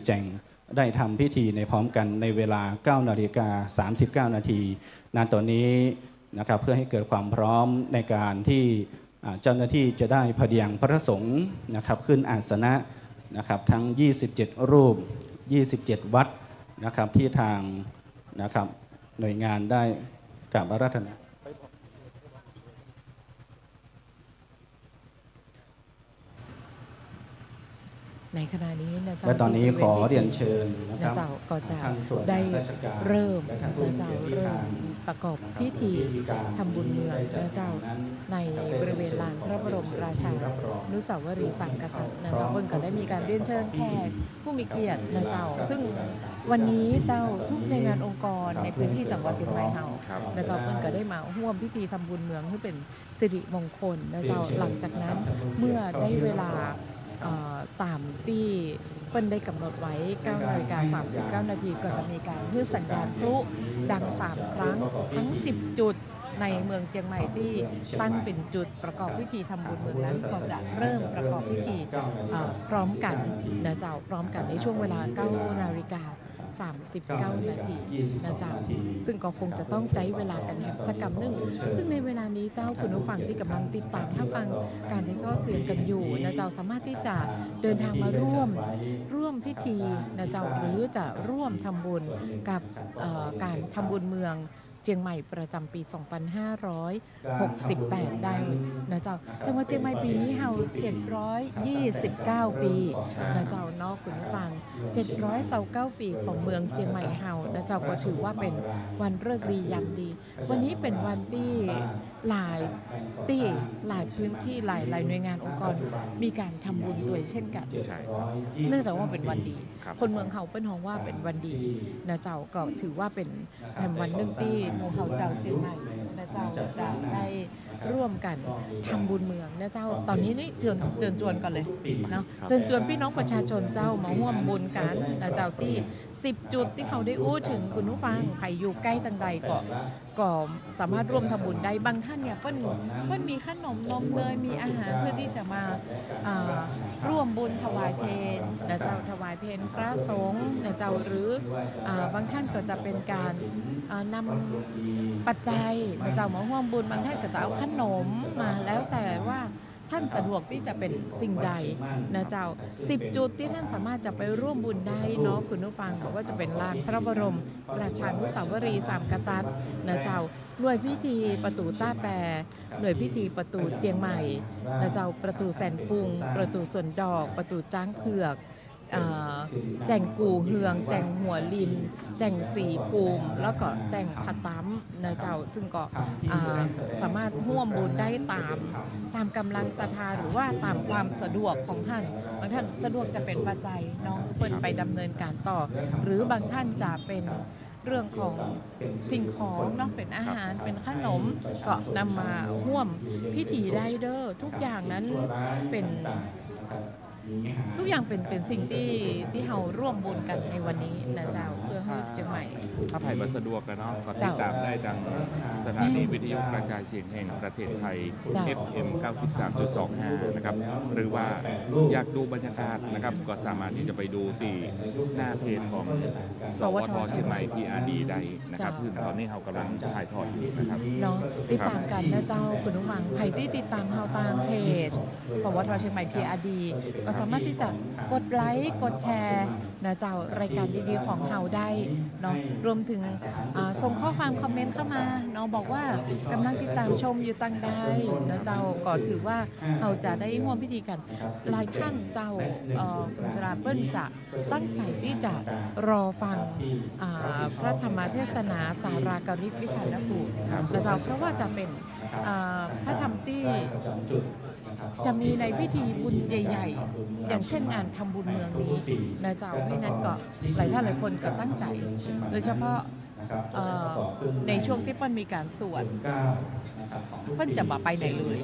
แจงได้ทำพิธีในพร้อมกันในเวลา 9:39 นาทีณตอนนี้นะครับเพื่อให้เกิดความพร้อมในการที่เจ้าหน้าที่จะได้พเดียงพระสงฆ์นะครับขึ้นอาสนะนะครับทั้ง27รูป27วัดนะครับที่ทางนะครับหน่วยงานได้กราบอาราธนาในขณะนี้นะเจ้าและตอนนี้ขอเรียนเชิญนะครับเจ้าก็จะได้เริ่มนะเจ้าเริ่มประกอบพิธีทำบุญเมืองนะเจ้าในบริเวณลานพระบรมราชานุสาวรีย์สามกษัตริย์นะเจ้าเพิ่งก็ได้มีการเรียนเชิญแขกผู้มีเกียรตินะเจ้าซึ่งวันนี้เจ้าทุกในงานองค์กรในพื้นที่จังหวัดเชียงใหม่เฮานะเจ้าเพิ่งก็ได้มาร่วมพิธีทำบุญเมืองให้เป็นสิริมงคลนะเจ้าหลังจากนั้นเมื่อได้เวลาตามที่เปิ้นได้กำหนดไว้ 9:39 นาทีก็จะมีการฮือสัญญาณพลุดัง3ครั้งทั้ง10จุดในเมืองเชียงใหม่ที่ตั้งเป็นจุดประกอบพิธีทำบุญเมืองนั้นก็จะเริ่มประกอบพิธีพร้อมกันนะเจ้าพร้อมกันในช่วงเวลา 9:39 นาทีนะเจ้าซึ่งก็คงจะต้องใช้เวลากันแหมสักกำนึงซึ่งในเวลานี้เจ้าคุณผู้ฟังที่กำลังติดตามถ้าฟังการถ่ายทอดเสียงกันอยู่นะเจ้าสามารถที่จะเดินทางมาร่วมพิธีนะเจ้าหรือจะร่วมทำบุญกับการทำบุญเมืองเชียงใหม่ประจำปี 2568 ได้นะเจ้าจังหวัดเชียงใหม่ปีนี้เฮา729 ปีนะเจ้าเนาะคุณผู้ฟัง729 ปีของเมืองเชียงใหม่เฮานะเจ้าก็ถือว่าเป็นวันฤกษ์ดียามดีวันนี้เป็นวันที่หลายพื้นที่หลายหน่วยงานองค์กรมีการทำบุญด้วยเช่นกันเนื่องจากว่าเป็นวันดีคนเมืองเฮาเป็นฮ้องว่าเป็นวันดีนะเจ้าก็ถือว่าเป็นวันหนึ่งที่หมู่เฮาเจ้าเชียงใหม่นะเจ้าจะได้ร่วมกันทำบุญเมืองนะเจ้าตอนนี้นี่เชิญชวนกันเลยเนาะเชิญชวนพี่น้องประชาชนเจ้ามาร่วมบุญกันนะเจ้าที่10จุดที่เขาได้อู้ถึงคุณผู้ฟังใครอยู่ใกล้ตังใดก็สามารถร่วมทำบุญได้บางท่านเนี่ยเพิ่นมีขนมนมเนยมีอาหารเพื่อที่จะมาร่วมบุญถวายเพลนะเจ้าถวายเพลพระสงฆ์นะเจ้าหรือบางท่านก็จะเป็นการนำปัจจัยนะเจ้ามาร่วมบุญบางท่านก็จะเอาขนมมาแล้วแต่ว่าท่านสะดวกที่จะเป็นสิ่งใดนะเจ้า10จุดที่ท่านสามารถจะไปร่วมบุญได้เนาะคุณผู้ฟังบอกว่าจะเป็นลานพระบรมราชานุสาวรีย์สามกษัตริย์นะเจ้าหน่วยพิธีประตูต้าแปรหน่วยพิธีประตูเจียงใหม่นะเจ้าประตูแสนปุงประตูสวนดอกประตูจ้างเผือกแจ่งกู่เฮืองแจ่งหัวลินแจ่งสีปูมแล้วก็แจ่งผาตั้มนะเจ้าซึ่งก็สามารถร่วมบุญได้ตามกำลังศรัทธาหรือว่าตามความสะดวกของท่านบางท่านสะดวกจะเป็นปัจจัยน้องเปิ้นไปดำเนินการต่อหรือบางท่านจะเป็นเรื่องของสิ่งของเนาะเป็นอาหารเป็นขนมก็นำมาร่วมพิธีได้เด้อทุกอย่างนั้นเป็นทุกอย่างเป็นสิ่งที่เราร่วมบุญกันในวันนี้นะเจ้าเพื่อให้เชียงใหม่ถ้าใครมาสะดวกกันเนาะก็ติดตามได้ทางสถานีวิทยุกระจายเสียงแห่งประเทศไทย FM 93.25 นะครับหรือว่าอยากดูบรรยากาศนะครับก็สามารถที่จะไปดูที่หน้าเพจของสวท.เชียงใหม่ PRD ได้นะครับคือตอนนี้เรากำลังถ่ายทอดอยู่นะครับเนาะติดตามกันนะเจ้าคุณผู้ฟังใครที่ติดตามเราตามเพจสวท.เชียงใหม่ PRD ก็สามารถที่จะกดไลค์กดแชร์นะเจ้ารายการดีๆของเราได้เนาะรวมถึงส่งข้อความคอมเมนต์เข้ามาเนาะบอกว่ากำลังติดตามชมอยู่ตังใดนะเจ้าก็ถือว่าเราจะได้ร่วมพิธีกันหลายท่านเจ้าคุณจราเปิ้ลจะตั้งใจที่จะรอฟังพระธรรมเทศนาสารากฤิวิชานสูตรนะเจ้าเพราะว่าจะเป็นพระธรรมที่จะมีในพิธีบุญใหญ่ๆอย่างเช่นงานทำบุญเมืองนี้นะเจ้าให้นั้นก็หลายท่านหลายคนก็ตั้งใจโดยเฉพาะในช่วงที่เปิ้ลมีการสวดเปิ้ลจะบ่ไปไหนเลย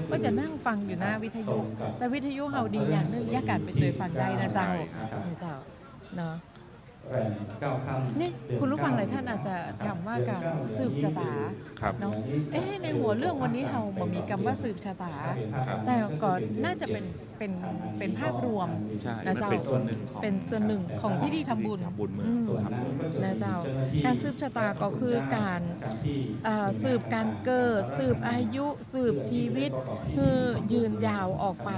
เปิ้ลจะนั่งฟังอยู่หน้าวิทยุแต่วิทยุเฮาดีอย่างนึงยากการไปตัวฟังได้นะเจ้าเนาะนี่คุณรู้ฟังหลายท่านอาจจะถามว่าการสืบชะตาเนาะในหัวเรื่องวันนี้เราบ่มีคำว่าสืบชะตาแต่ก่อนน่าจะเป็น เป็นภาพรวม ใช่ นะ มัน เจ้า เป็นส่วนหนึ่งของ เป็นส่วนหนึ่งของพิธีทำบุญ ทำบุญเมืองครับ นะเจ้าการสืบชะตาก็คือการสืบการเกิดสืบอายุสืบชีวิตคือยืนยาวออกไป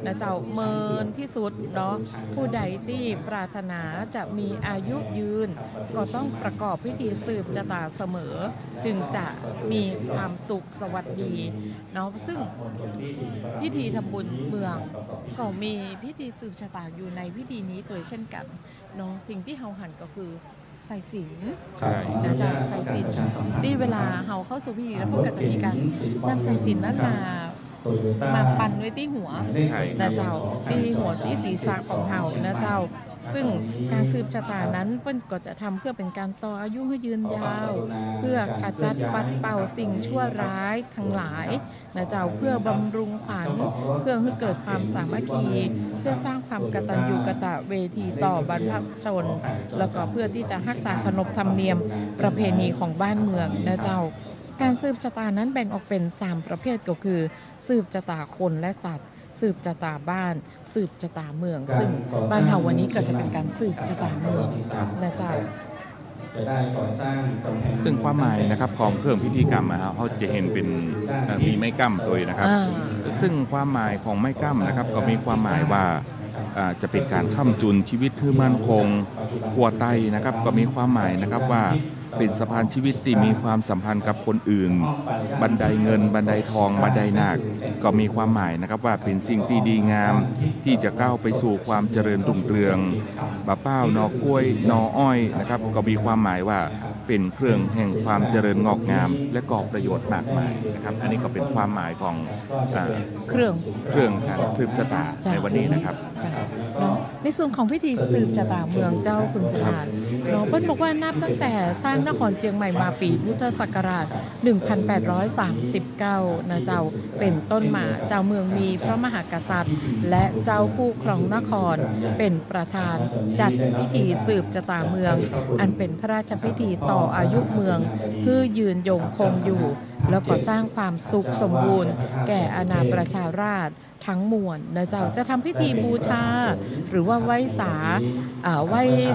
นะเจ้าเมินที่สุดเนาะผู้ใดที่ปรารถนาจะมีอายุยืนก็ต้องประกอบพิธีสืบชะตาเสมอ จึงจะมีความสุขสวัสดีเนาะซึ่งพิธีทำบุญเมืองก็มีพิธีสืบชะตาอยู่ในพิธีนี้ตัวเช่นกันเนาะสิ่งที่เฮาหันก็คือใส่ศีล ใช่ นะจ๊ะใส่ศีลที่เวลาเฮาเข้าสู่พิธีแล้วพวกก็จะมีการนำใส่ศีลนั้นมาปันไว้ที่หัว ใช่ นะเจ้าที่หัวที่ศีรษะของเฮานะเจ้าซึ่งการสืบชะตานั้นเปิ้นก็จะทำเพื่อเป็นการต่ออายุให้ยืนยาว เพื่อขจัดปัดเป่าสิ่งชั่วร้ายทั้งหลายนะเจ้าเพื่อบำรุงขวัญเพื่อให้เกิดความสามัคคีเพื่อสร้างความกตัญญูกตเวทีต่อบรรพชน แล้วก็เพื่อที่จะรักษาขนบธรรมเนียมประเพณีของบ้านเมืองนะเจ้าการสืบชะตานั้นแบ่งออกเป็น3ประเภทก็คือสืบชะตาคนและสัตว์สืบชะตาบ้านสืบชะตาเมืองซึ่งบ้านเฮาวันนี้ก็จะเป็นการสืบชะตาเมืองนะเจ้า จะได้ก่อสร้างกำแพง ซึ่งความหมายนะครับของเครื่องพิธีกรรมนะครับเขาจะเห็นเป็นมีไม้กั้มตัวนะครับ ซึ่งความหมายของไม้กั้มนะครับก็มีความหมายว่าจะเป็นการค้ำจุนชีวิตที่มั่นคงขัวไตนะครับก็มีความหมายนะครับว่าเป็นสะพานชีวิตที่มีความสัมพันธ์กับคนอื่น บันไดเงินบันไดทองบันไดนาคก็มีความหมายนะครับว่าเป็นสิ่งที่ดีงามที่จะก้าวไปสู่ความเจริญรุ่งเรืองบะเป้าหนอกล้วยหนออ้อยนะครับก็มีความหมายว่าเป็นเครื่องแห่งความเจริญงอกงามและก่อประโยชน์มากมายนะครับอันนี้ก็เป็นความหมายของเครื่องการสืบชะตาในวันนี้นะครับเนาะในส่วนของพิธีสืบชะตาเมืองเจ้าคุณสถานเนาะเปิ้ลบอกว่านับตั้งแต่สร้างนครเชียงใหม่มาปีพุทธศักราช 1839 นะเจ้าเป็นต้นมาเจ้าเมืองมีพระมหากษัตริย์ และเจ้าผู้ครองนครเป็นประธานจัดพิธีสืบชะตาเมืองอันเป็นพระราชพิธีต่ออายุเมืองเพื่อยืนยงคงอยู่แล้วก็สร้างความสุขสมบูรณ์แก่อาณาประชาราษฎร์ทั้งมวลนะเจ้าจะทำพิธีบูชาหรือว่าไหว้เ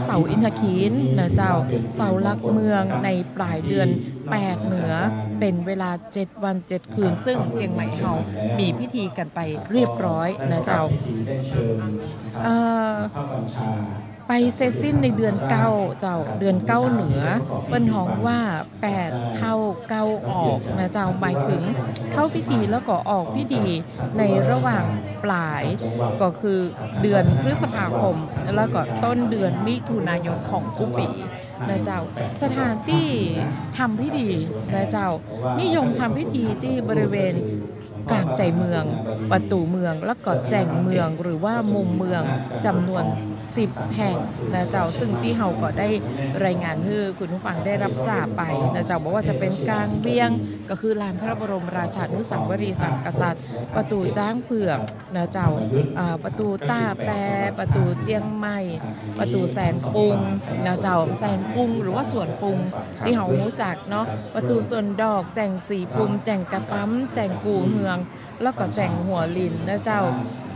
สาอินทคีนนะเจ้าเสาหลักเมืองในปลายเดือน8เหนือเป็นเวลา7วัน7คืนซึ่งเจียงใหม่เฮามีพิธีกันไปเรียบร้อยนะเจ้าไปเสร็จสิ้นในเดือน9เจ้าเดือน9เหนือเปิ้นฮ้องว่า8เข้า9ออกนะเจ้าหมายถึงเข้าพิธีแล้วก็ออกพิธีในระหว่างปลายก็คือเดือนพฤษภาคมแล้วก็ต้นเดือนมิถุนายนของทุกปีนะเจ้าสถานที่ทำพิธีนะเจ้านิยมทำพิธีที่บริเวณกลางใจเมืองประตูเมืองแล้วก็แจ่งเมืองหรือว่ามุมเมืองจำนวน10แห่งนะเจ้าซึ่งที่เฮาก็ได้รายงานให้คุณผู้ฟังได้รับทราบไปนะเจ้าบอกว่าจะเป็นกลางเวียงก็คือลานพระบรมราชานุสาวรีย์สามกษัตริย์ประตูจ้างเผือกนะเจ้าประตูต้าแปประตูเจียงใหม่ประตูแสนปุงนะเจ้าแสนปุงหรือว่าสวนปุงที่เฮารู้จักเนาะประตูส่วนดอกแจ่งสีปุมแจ่งกระตั้มแจ่งกูเมืองแล้วก็แจ่งหัวลินนะเจ้า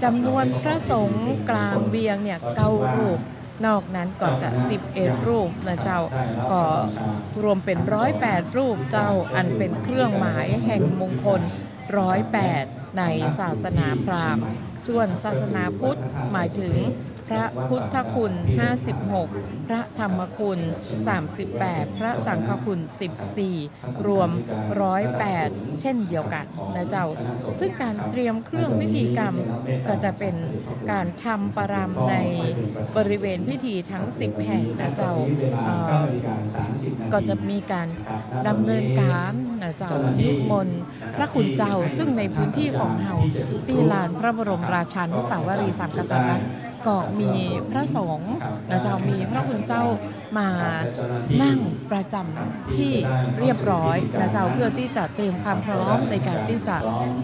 จำนวนพระสงฆ์กลางเวียงเนี่ย9รูปนอกนั้นก็จะ11รูปนะเจ้าก็รวมเป็น108รูปเจ้าอันเป็นเครื่องหมายแห่งมงคล108ในศาสนาพราหมณ์ส่วนศาสนาพุทธหมายถึงพระพุทธคุณ56พระธรรมคุณ38พระสังฆคุณ14รวม108เช่นเดียวกันนะเจ้าซึ่งการเตรียมเครื่องพิธีกรรมก็จะเป็นการทำประรำในบริเวณพิธีทั้ง10แห่งนะเจ้าก็จะมีการดำเนินการนะเจ้านิมนต์พระคุณเจ้าซึ่งในพื้นที่ของเฮาที่ลานพระบรมราชานุสาวรีย์สามกษัตริย์นั้น ก็มีพระสงฆ์นะเจ้ามีพระคุณเจ้ามานั่งประจำที่เรียบร้อยนะเจ้าเพื่อที่จะเตรียมความพร้อมในการที่จะ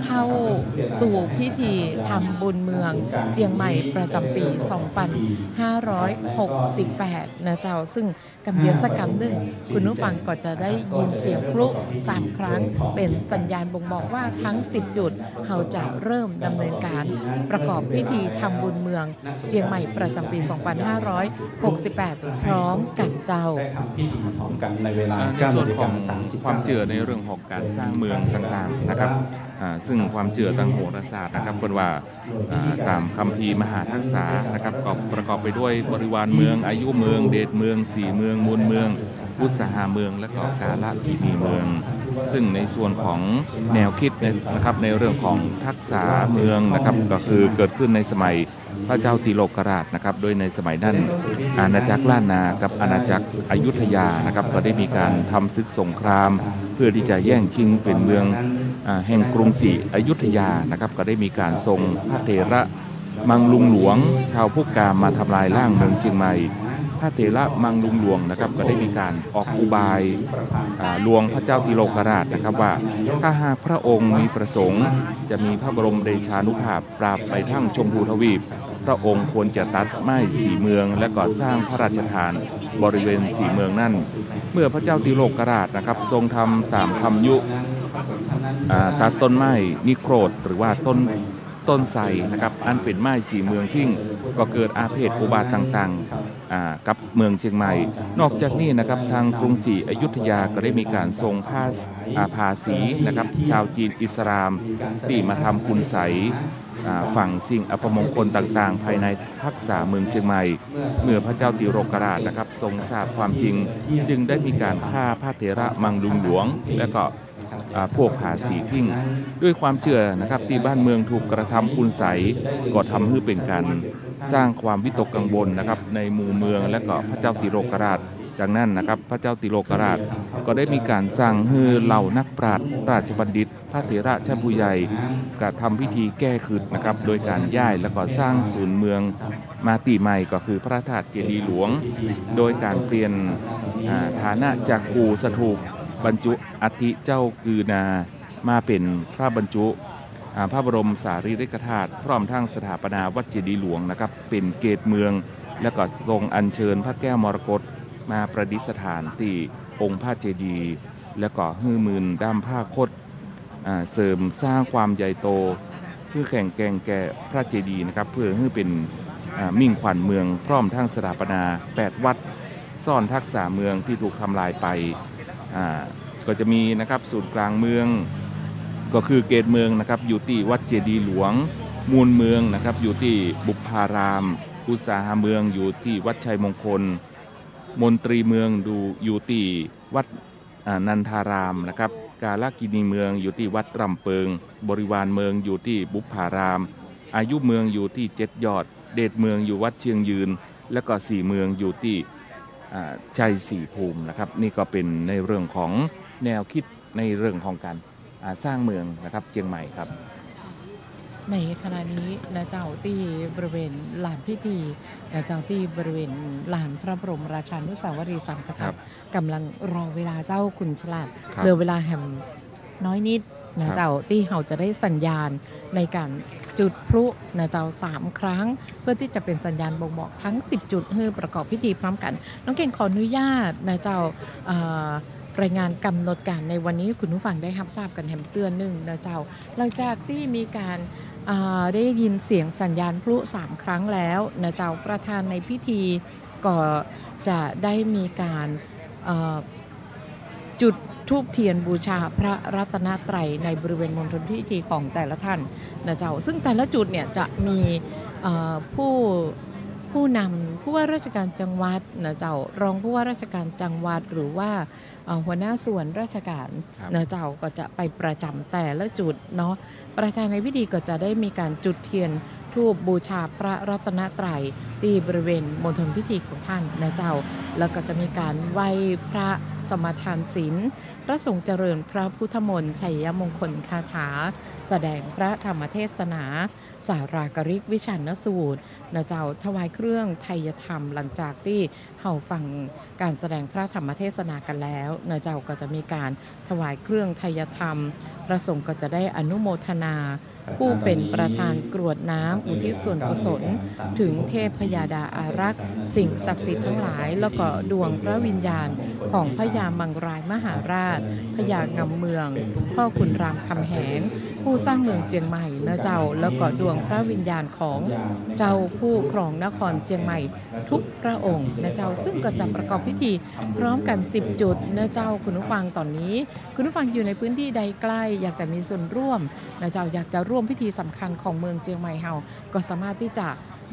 เข้าสู่พิธีทำบุญเมืองเจียงใหม่ประจำปี 2568 นะเจ้าซึ่งกำเดียวสักกำหนึ่งคุณผู้ฟังก็จะได้ยินเสียงพลุ3 ครั้งเป็นสัญญาณบ่งบอกว่าทั้ง 10 จุดเราจะเริ่มดำเนินการประกอบพิธีทำบุญเมืองเจียงใหม่ประจำปี 2568 พร้อมกันเจ้าได้ทำพิธีพร้อมกันในเวลา ในส่วนของความเชื่อในเรื่องของการสร้างเมืองต่างๆนะครับซึ่งความเชื่อทางโหราศาสตร์นะครับเป็นว่าตามคัมภีร์มหาทักษะนะครับก็ประกอบไปด้วยบริวารเมืองอายุเมืองเดชเมืองสีเมืองมูลเมืองอุตสาหเมืองและก็กาลกินีเมืองซึ่งในส่วนของแนวคิดนะครับในเรื่องของทักษะเมืองนะครับก็คือเกิดขึ้นในสมัยพระเจ้าติโลกราชนะครับโดยในสมัยนั้นอาณาจักรล้านนากับอาณาจักรอยุธยานะครับก็ได้มีการทำศึกสงครามเพื่อที่จะแย่งชิงเป็นเมืองแห่งกรุงศรีอยุธยานะครับก็ได้มีการทรงพระเถระมังลุงหลวงชาวพุกกามมาทำลายล้างเมืองเชียงใหม่พระเถระมังลุงหลวงนะครับก็ได้มีการออกอุบายลวงพระเจ้าติโลกราชนะครับว่าถ้าหากพระองค์มีประสงค์จะมีพระบรมเดชานุภาพปราบไปทั้งชมพูทวีปพระองค์ควรจะตัดไม้สีเมืองและก่อสร้างพระราชทานบริเวณสีเมืองนั่นเมื่อพระเจ้าติโลกราชนะครับทรงทำตามคำยุตัดต้นไม้นิโครธหรือว่าต้นไทรนะครับอันเป็นไม้สีเมืองทิ้งก็เกิดอาเพศอุบาทต่างๆกับเมืองเชียงใหม่นอกจากนี้นะครับทางกรุงศรีอยุธยาก็ได้มีการทรงภาษีนะครับชาวจีนอิสลามที่มาทำคุณไสฝั่งสิ่งอัปมงคลต่างๆภายในทักษะเมืองเชียงใหม่เมื่อพระเจ้าติโลกราชนะครับทรงทราบความจริงจึงได้มีการฆ่าพระเถระมังลุงหลวงและก็พวกภาษีทิ้งด้วยความเชื่อนะครับที่บ้านเมืองถูกกระทำคุณไสก็ทำให้เป็นการสร้างความวิตกกังวลนะครับในหมู่เมืองและก็พระเจ้าติโลกราชดังนั้นนะครับพระเจ้าติโลกราชก็ได้มีการสร้างให้เหล่านักปราชญ์ราชบัณฑิตพระเถระชั้นผู้ใหญ่กระทำพิธีแก้คืดนะครับโดยการย้ายและก็สร้างศูนย์เมืองมาตีใหม่ก็คือพระธาตุเจดีย์หลวงโดยการเปลี่ยนฐานะจากกู่สถูปบรรจุอัฐิเจ้ากือนามาเป็นพระบรรจุพระบรมสารีริกธาตุพร้อมทั้งสถาปนาวัดเจดีย์หลวงนะครับเป็นเกศเมืองและก็ทรงอัญเชิญพระแก้วมรกตมาประดิษฐานที่องค์พระเจดีย์และก็หื้อมืนด้ามผ้าคดเสริมสร้างความใหญ่โตเพื่อแข่งแกงแก่พระเจดีย์นะครับเพื่อให้เป็นมิ่งขวัญเมืองพร้อมทั้งสถาปนา8วัดซ่อนทักษะเมืองที่ถูกทำลายไปก็จะมีนะครับศูนย์กลางเมืองก็คือเกศเมืองนะครับอยู่ที่วัดเจดีย์หลวงมูลเมืองนะครับอยู่ที่บุพารามอุตสาหเมืองอยู่ที่วัดชัยมงคลมนตรีเมืองอยู่ที่วัดนันทารามนะครับกาลกินีเมืองอยู่ที่วัดรำเปิงบริวารเมืองอยู่ที่บุพารามอายุเมืองอยู่ที่7 ยอดเดชเมืองอยู่วัดเชียงยืนและก็4 เมืองอยู่ที่ชัยศรีภูมินะครับนี่ก็เป็นในเรื่องของแนวคิดในเรื่องของการสร้างเมืองนะครับเชียงใหม่ครับในขณะนี้นะเจ้าที่บริเวณลานพิธีนะเจ้าที่บริเวณลานพระบรมราชานุสาวรีย์สามกษัตริย์กำลังรอเวลาเจ้าคุณฉลาดเหลือเวลาแห่งน้อยนิดนะเจ้าที่เราจะได้สัญญาณในการจุดพลุนะเจ้า3 ครั้งเพื่อที่จะเป็นสัญญาณบ่งบอกทั้ง10 จุดให้ประกอบพิธีพร้อมกันน้องเก่งขออนุญาตนะเจ้ารายงานกำหนดการในวันนี้คุณผู้ฟังได้รับทราบกันแถมเตือนหนึ่งนะเจ้าหลังจากที่มีการได้ยินเสียงสัญญาณพลุ3 ครั้งแล้วนะเจ้าประธานในพิธีก็จะได้มีการจุดธูปเทียนบูชาพระรัตนตรัยในบริเวณมณฑลพิธีของแต่ละท่านนะเจ้าซึ่งแต่ละจุดเนี่ยจะมีผู้นำผู้ว่าราชการจังหวัดนะเจ้ารองผู้ว่าราชการจังหวัดหรือว่าหัวหน้าส่วนราชการนะเจ้าก็จะไปประจำแต่ละจุดเนาะประธานในพิธีก็จะได้มีการจุดเทียนธูปบูชาพระรัตนตรัยที่บริเวณมณฑลพิธีของท่านนะเจ้าแล้วก็จะมีการไหว้พระสมทานศีลพระสงฆ์เจริญพระพุทธมนต์ชัยมงคลคาถาแสดงพระธรรมเทศนา สารากริกวิชันนสูตรนะเจ้าถวายเครื่องไทยธรรมหลังจากที่เฮาฟังการแสดงพระธรรมเทศนากันแล้วนะเจ้าก็จะมีการถวายเครื่องไทยธรรมพระสงฆ์ก็จะได้อนุโมทนาผู้เป็นประธานกรวดน้ำอุทิศส่วนกุศลถึงเทพพยาดาอารักษ์สิ่งศักดิ์สิทธิ์ทั้งหลายแล้วก็ดวงพระวิญญาณของพญามังรายมหาราชพญางำเมืองพ่อขุนรามคำแหงผู้สร้างเมืองเจียงใหม่นะเจ้าแล้วก็ดวงพระวิญญาณของเจ้าผู้ครองนครเจียงใหม่ทุกพระองค์นะเจ้าซึ่งก็จะประกอบพิธีพร้อมกัน10จุดนะเจ้าคุณผู้ฟังตอนนี้คุณผู้ฟังอยู่ในพื้นที่ใดใกล้อยากจะมีส่วนร่วมนะเจ้าอยากจะร่วมพิธีสำคัญของเมืองเจียงใหม่เฮาก็สามารถที่จะ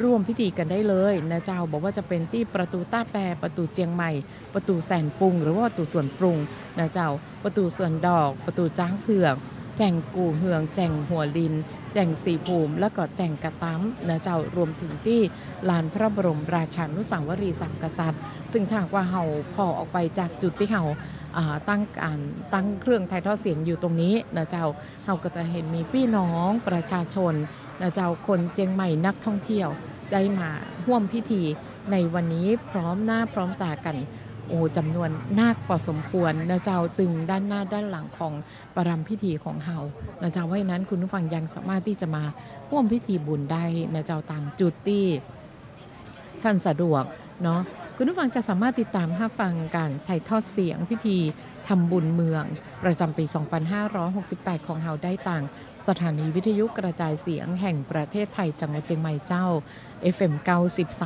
ร่วมพิธีกันได้เลยนะเจ้าบอกว่าจะเป็นที่ประตูต้าแปรประตูเจียงใหม่ประตูแสนปรุงหรือว่าประตูส่วนปรุงนะเจ้าประตูส่วนดอกประตูจ้างเผือกแจ่งกู่เหืองแจ่งหัวลินแจ่งสีภูมิแล้วก็แจ่งกระตั้มนะเจ้ารวมถึงที่ลานพระบรมราชานุสาวรีย์สามกษัตริย์ซึ่งถ้าว่าเฮาพอออกไปจากจุดที่เฮาตั้งเครื่องถ่ายทอดเสียงอยู่ตรงนี้นะเจ้าเฮาก็จะเห็นมีพี่น้องประชาชนนะเจ้าคนเจียงใหม่นักท่องเที่ยวได้มาร่วมพิธีในวันนี้พร้อมหน้าพร้อมตากันโอ้จำนวนนาคพอสมควรนะเจ้าตึงด้านหน้าด้านหลังของประรำพิธีของเฮานะเจ้าเพราะฉะนั้นคุณผู้ฟังยังสามารถที่จะมาร่วมพิธีบุญได้นะเจ้าต่างจุดที่ท่านสะดวกเนาะคุณผู้ฟังจะสามารถติดตามรับฟังการถ่ายทอดเสียงพิธีทำบุญเมืองประจำปี 2568 ของเฮาได้ต่างสถานีวิทยุกระจายเสียงแห่งประเทศไทยจังหวัดเชียงใหม่เจ้า FM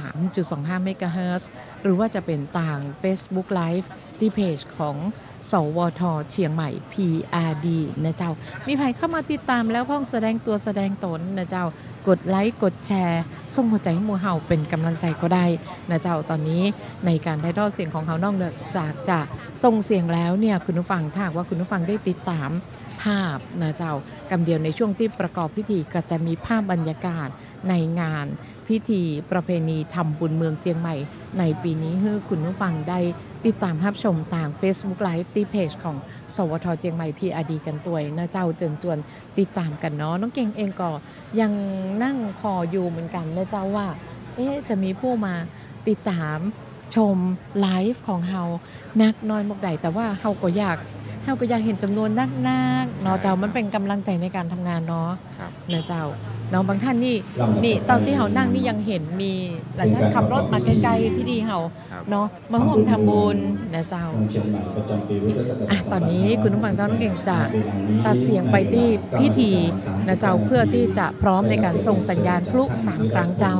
93.25 เมกะเฮิรตซ์หรือว่าจะเป็นต่าง Facebook Live ที่เพจของสวท.เชียงใหม่ PRD นะเจ้ามีใครเข้ามาติดตามแล้วพ้องแสดงตัวแสดงตนนะเจ้ากดไลค์กดแชร์ส่งหัวใจให้หมู่เฮาเป็นกำลังใจก็ได้นะเจ้าตอนนี้ในการถ่ายทอดเสียงของเฮานอกจากจะส่งเสียงแล้วเนี่ยคุณผู้ฟังถ้าว่าคุณผู้ฟังได้ติดตามภาพนะเจ้ากำเดียวในช่วงที่ประกอบพิธีก็จะมีภาพบรรยากาศในงานพิธีประเพณีทำบุญเมืองเจียงใหม่ในปีนี้ให้คุณผู้ฟังได้ติดตามรับชมทาง Facebook Live ที่เพจของสวท.เจียงใหม่ PRD กันตัวยนะเจ้าเจิญจวนติดตามกันเนาะน้องเก่งเองก็ยังนั่งคออยู่เหมือนกันนะเจ้าว่าจะมีผู้มาติดตามชมไลฟ์ของเฮานักน้อยมากใดแต่ว่าเฮาก็อยากเห็นจำนวนนักเนาะเจ้ามันเป็นกำลังใจในการทำงานเนาะนะเจ้าน้องบางท่านนี่ตอนที่เฮานั่งนี่ยังเห็นมีหลายท่านขับรถมาใกล้ๆพี่ดีเฮาเนาะมาร่วมทำบุญนะเจ้าตอนนี้คุณผู้ฟังเจ้าน้องเก่งจะตัดเสียงไปที่พิธีนะเจ้าเพื่อที่จะพร้อมในการส่งสัญญาณพลุ3 ครั้งเจ้า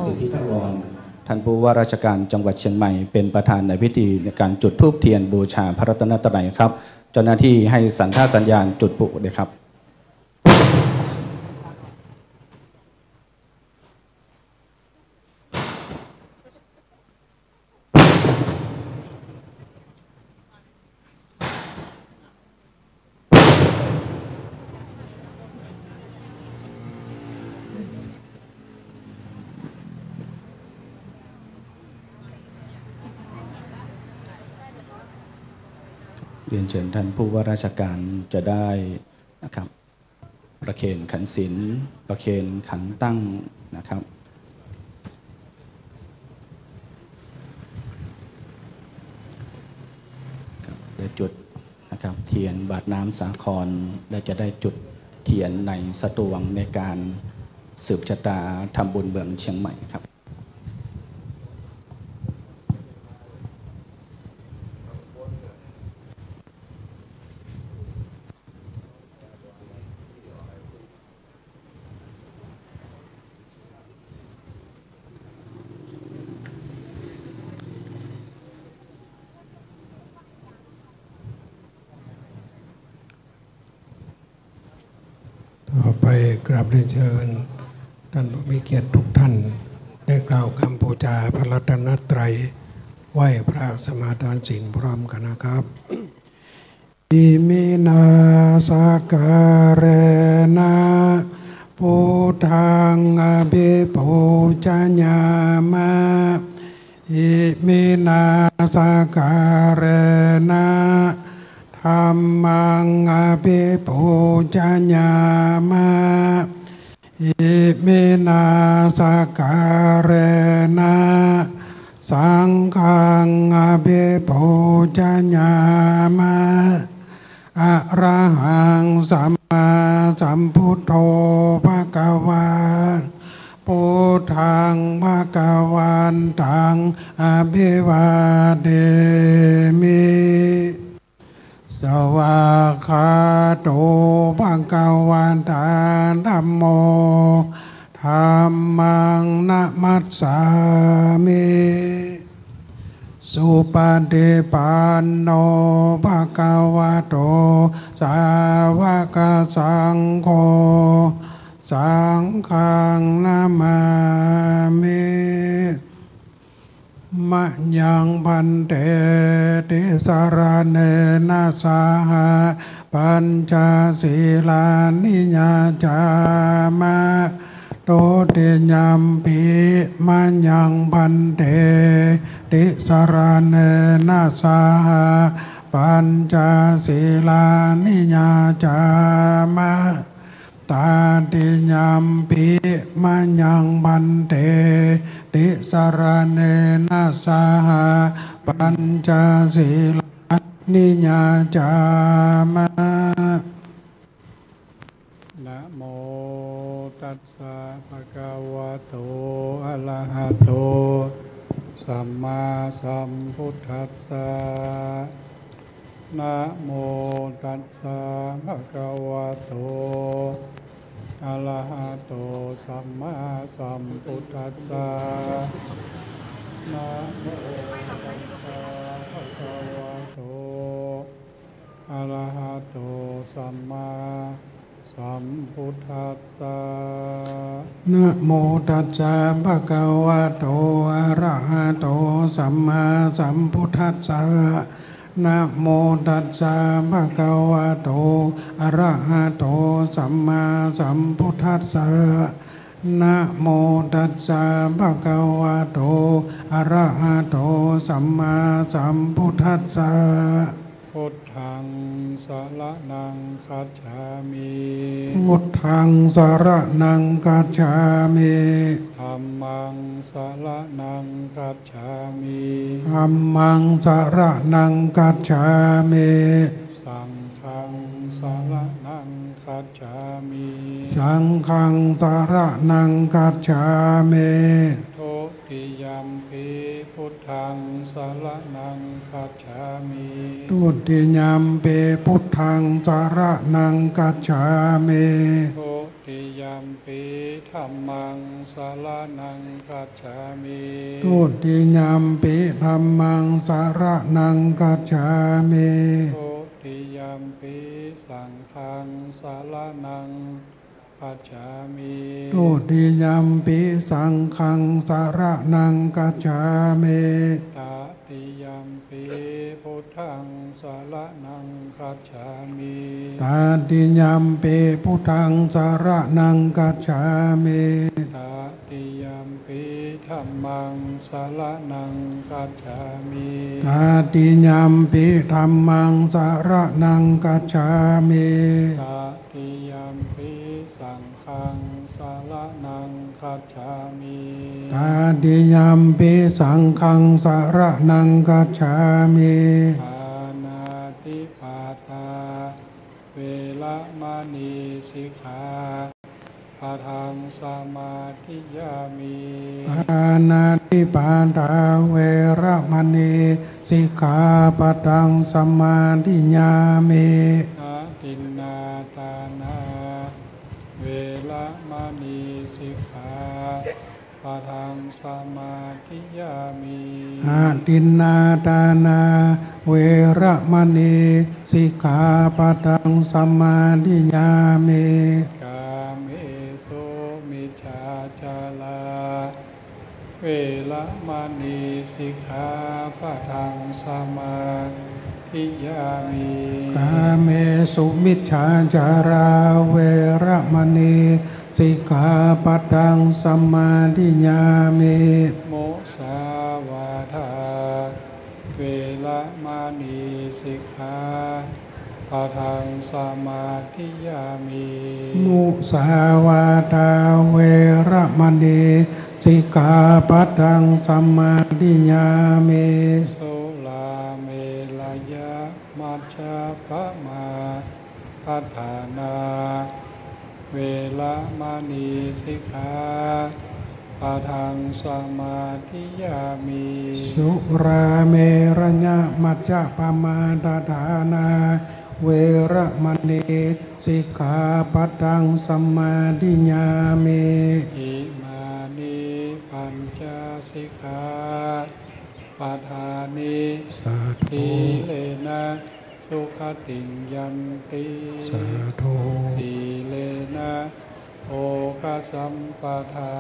ท่านผู้ว่าราชการจังหวัดเชียงใหม่เป็นประธานในพิธีในการจุดธูปเทียนบูชาพระรัตนตรัยครับเจ้าหน้าที่ให้สัญญาณจุดปลุกเลยครับเรียนเชิญท่านผู้ว่าราชการจะได้นะครับประเคนขันศีลประเคนขันตั้งนะครับได้จุดนะครับเทียนบาทน้ำสาครและจะได้จุดเทียนในสตวงในการสืบชะตาทำบุญเมืองเชียงใหม่ครับต่อไปกราบเรียนเชิญท่านผู้มีเกียรติทุกท่านได้กล่าวคำบูชาพระรัตนตรัยไหว้พระสมาทานศีลพร้อมกันนะครับอิมินาสการะพุทธังอภิปูชญามะอิมินาสการะธัมมังอภิปูชญามะ อิมินาสการะนะสังฆังอภิปูชญามะอะระหังสัมมาสัมพุทโธภควาพุทธังภควันตังอภิวาเทมิสวากขาโตภควตาธัมโมธัมมังนะมัสสามิสุปฏิปันโนภควโตสาวกสังโฆสังฆังนามามิมะยังพันเตติสารเนนะสาหะปัญจศีลานิยาจามะโตติยัมปิมะยังพันเตติสารเนนะสาหะปัญจศีลานิยาจามะตาติยัมปิมะยังพันเตติสารเนนะสาหะปัญจศีลานิยาจามะนะโมตัสสะภะคะวะโตอะระหะโตสัมมาสัมพุทธัสสะนะโมตัสสะภะคะวะโตอะระหะโตสัมมาสัมพุทธัสสะนะโมตัสสะภะคะวะโตอะระหะโตสัมมาสัมพุทธัสสะนะโมตัสสะภะคะวะโตอะระหะโตสัมมาสัมพุทธัสสะนะโมตัสสะภะคะวะโตอะระหะโตสัมมาสัมพุทธัสสะนะโมตัสสะภะคะวะโตอะระหะโตสัมมาสัมพุทธัสสะพุทธังสรณังคัจฉามิพุทธังสรณังคัจฉามิธัมมังสรณังคัจฉามิธัมมังสรณังคัจฉามิสังฆังสรณังคัจฉามิสังฆังสรณังคัจฉามิทุติยัมปิพุทธังสรณังคัจฉามิทุติยัมปิพุทธังสรณังคัจฉามิทุติยัมปิธัมมังสรณังคัจฉามิทุติยัมปิธัมมังสรณังคัจฉามิทุติยัมปิสังฆังสรณังคัจฉามิทุติยัมปิสังฆังสรณังคัจฉามิตติยัมปิพุทธังสรณังคัจฉามิตติยัมปิพุทธังสรณังคัจฉามิตติยัมปิธัมมังสรณังคัจฉามิตติยัมปิธัมมังสรณังคัจฉามิตติยัมปิสังฆังสรณังคัจฉามิตติยัมปิสังฆังสรณังคัจฉามิปานาติปาตาเวระมณีสิกขาปะทังสมาธิยามิปานาติปาตาเวระมณีสิกขาปะทังสมาธิยามิอาทินนาทานาเวระมณีสิกขาปะทังสมาธิยามิอาทินนาทานาเวระมณีสิกขาปะทังสมาธิยามิกาเมสุมิจฉาจาราเวระมณีสิกขาปะทังสมาธิยามิกาเมสุมิจฉาจาราเวระมณีสิกขาปะทังสมาธิยามิโมสาวาทาเวระมณีสิกขาป ปะทังสมาธิยามิมุสาวาทาเวระมณีสิกขาปัทังสมาธิยามิสุลาเมรยะมัชฌะปะมาปัฏฐานาเวระมณีสิกขาปะทังสมาธิยามิสุราเมรยะมัจจปมาดาฐานาเวระมณีสิกขาปัทังสมาธิยามิอิมานิปัญจสิกขาปะทานิสีเลนะสุขติยันติสาธุสีเลนะโอคะสัมปทา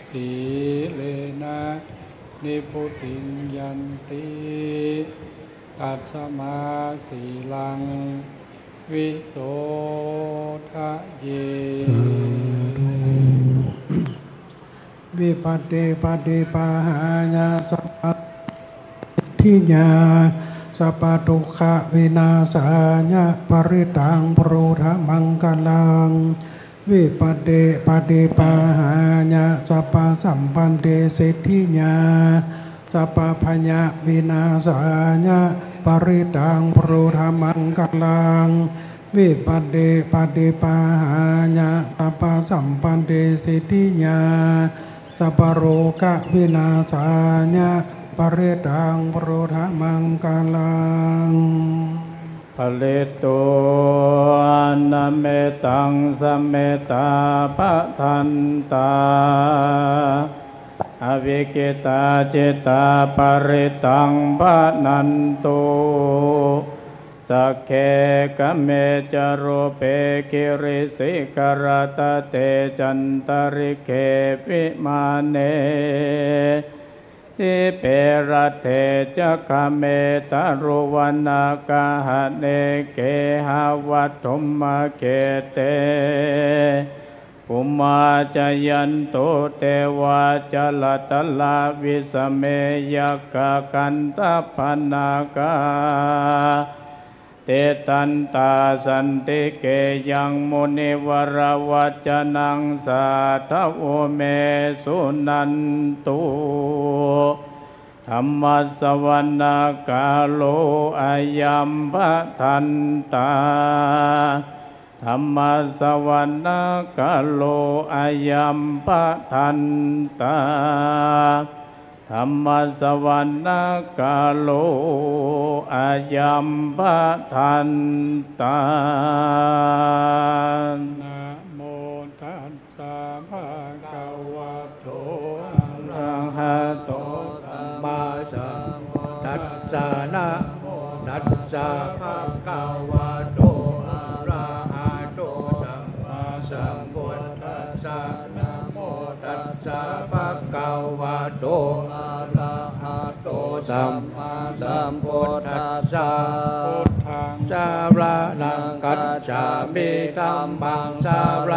สีเลนะนิพุติยันติตัสมาสีลังวิโสทะเยวิปัสสปฏิปหายาสัพพทิญาสัพพทุกขวินาศาญะปริตังปรูธมังคลังวิปัสสปฏิปหายาสัพพสัมปันเตสิทธิญาสัพพพญาวินาศาญะปริตังปรูธมังคลังวิปัสสปฏิปหายาสัพพสัมปันเตสิทธิญาสัพพโรกวินาศาญะปริตังปรูธมังคลังภลิตุนะเมตังสเมตาปะทันตาอวิกิตาจิตาปริตังปะนันตุสักเคกเมจารุเปกิริสิกรตเตจันตริเคปิมาเนทิเปรเทจะคเมตรุวนากาหะเนเกหาวัตถุมะเกเตปุมาจยันโตเตวาจลตลาวิสเมยกะกันตปนากาเตตันตาสันติเกยังมุนิวรวัจนังสาทโวเมสุนันตุธรรมสวนาคาโลอายัมปะทันตาธรรมสวนาคาโลอายัมปะทันตาธรรมสวนาคาโลอายัมปะทันตานะโมตัสสะภะคะวะโตอะระหะโตสัมมาสัมพุทธัสสะนะโมตัสสะภะคะวะโตอะระหะโตสัมมาสัมพุทธัสสะนะโมตัสสะภะคะวะโตอะระหะโตสัมมาสัมพุทธัสสะพุทธังสารนังกัจฉามิธัมมังสาร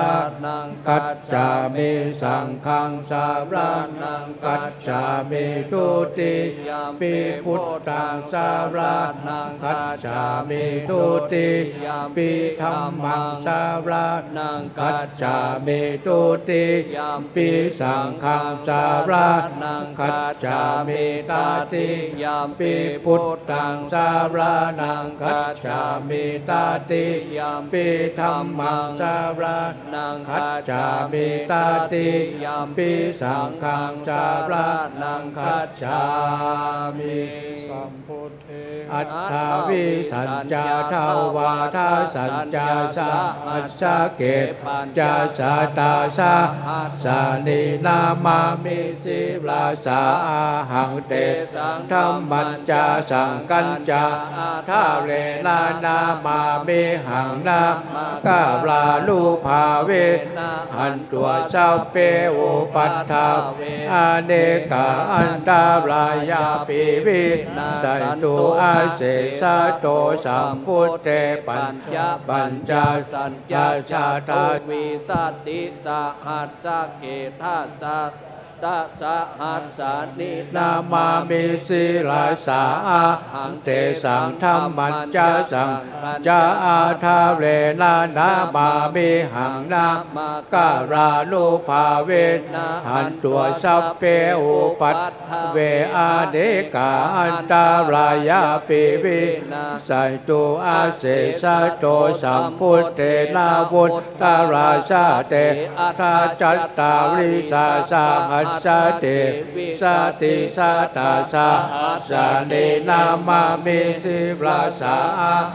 นังกัจฉามิสังฆังสารนังกัจฉามิทุติยมปิพุทธังสารนังกัจฉามิทุติยมปิธัมมังสารนังกัจฉามิทุติยมปิสังฆังสารนังกัจฉามิตติยมปิพุทธังสารนังกัจฉามิตติยมปิธัมมังสารนังกัจฉามิตติยมปิสังฆังสารนังกัจฉามิสัมพุทเทอัตถาวิสัญจาทาวาทาสัญจาสะอัสสะเกปัญจสาตาสะอัสสานินามามิสิราสาอาหังเตสังธรรมัญจาสังกัญจาทาเรนานามามิหังนามกาลาลูภาเวนะหันตัวสัพเพอุปัฏฐาอเนกาอันตรายาปิวิสันตุอาเสสะโตสัมพุทเตปัญจสัญญาชาตาวิสัตติสหัสสะเกทัสสะ ตสหัสสานินามามิศิลาสาหังเตสังธรรมันจะสังจะอาทาเวนานามามิหังนามาการานุภาเวนะหันตัวสัพเพอุปัตเวอาเดกาอันตารายาปิวินาสัยตุอาเสสะโตสัมพุทเตนาวุตตาราชาเตอัฏฐจัตตาริสาสาหัสสะเตวิสติสัตตาสาหัสสะเนนามามิสิลาสา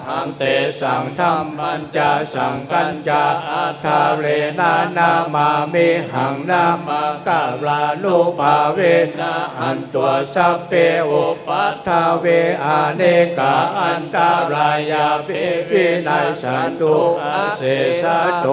หังเตสังธรรมันจะสังกัญจาอัฏฐาเรนานามามิหังนามาการานุภาเวนะหันตัวสัพเพอุปัฏฐาเวอาเนกาอันตารายาปิวินัยสันตุอาเสสะโต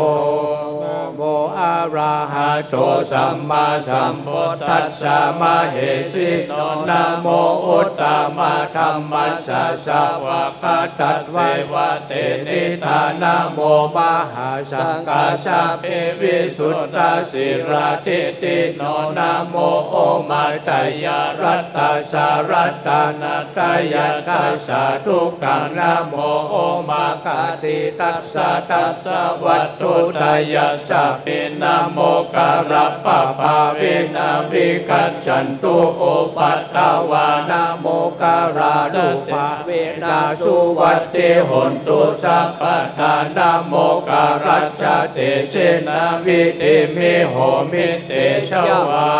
โมอะระหะโตสัมมาสัมพุทธัสสะมะเหสิโนนะโมอุตตมะธัมมัสสะสวะคะตัสเววะเตนิธานะโมมหาสังฆาชาเปวิสุทธาสิราติติโนนะโมโอมาตยารัตตาสารัตตานัตตยาทัสสะทุกขังนะโมโอมากาติตัสสะตัสสะวัตถุตยัสสะปินะโมการะปะภาเวนะวิกัจฉันตุโอปัตตวานะโมการานุภาเวนะสุวัตติหนตุสัพพทานะโมการัจจเตเชนะวิติมิโหมิเตชวา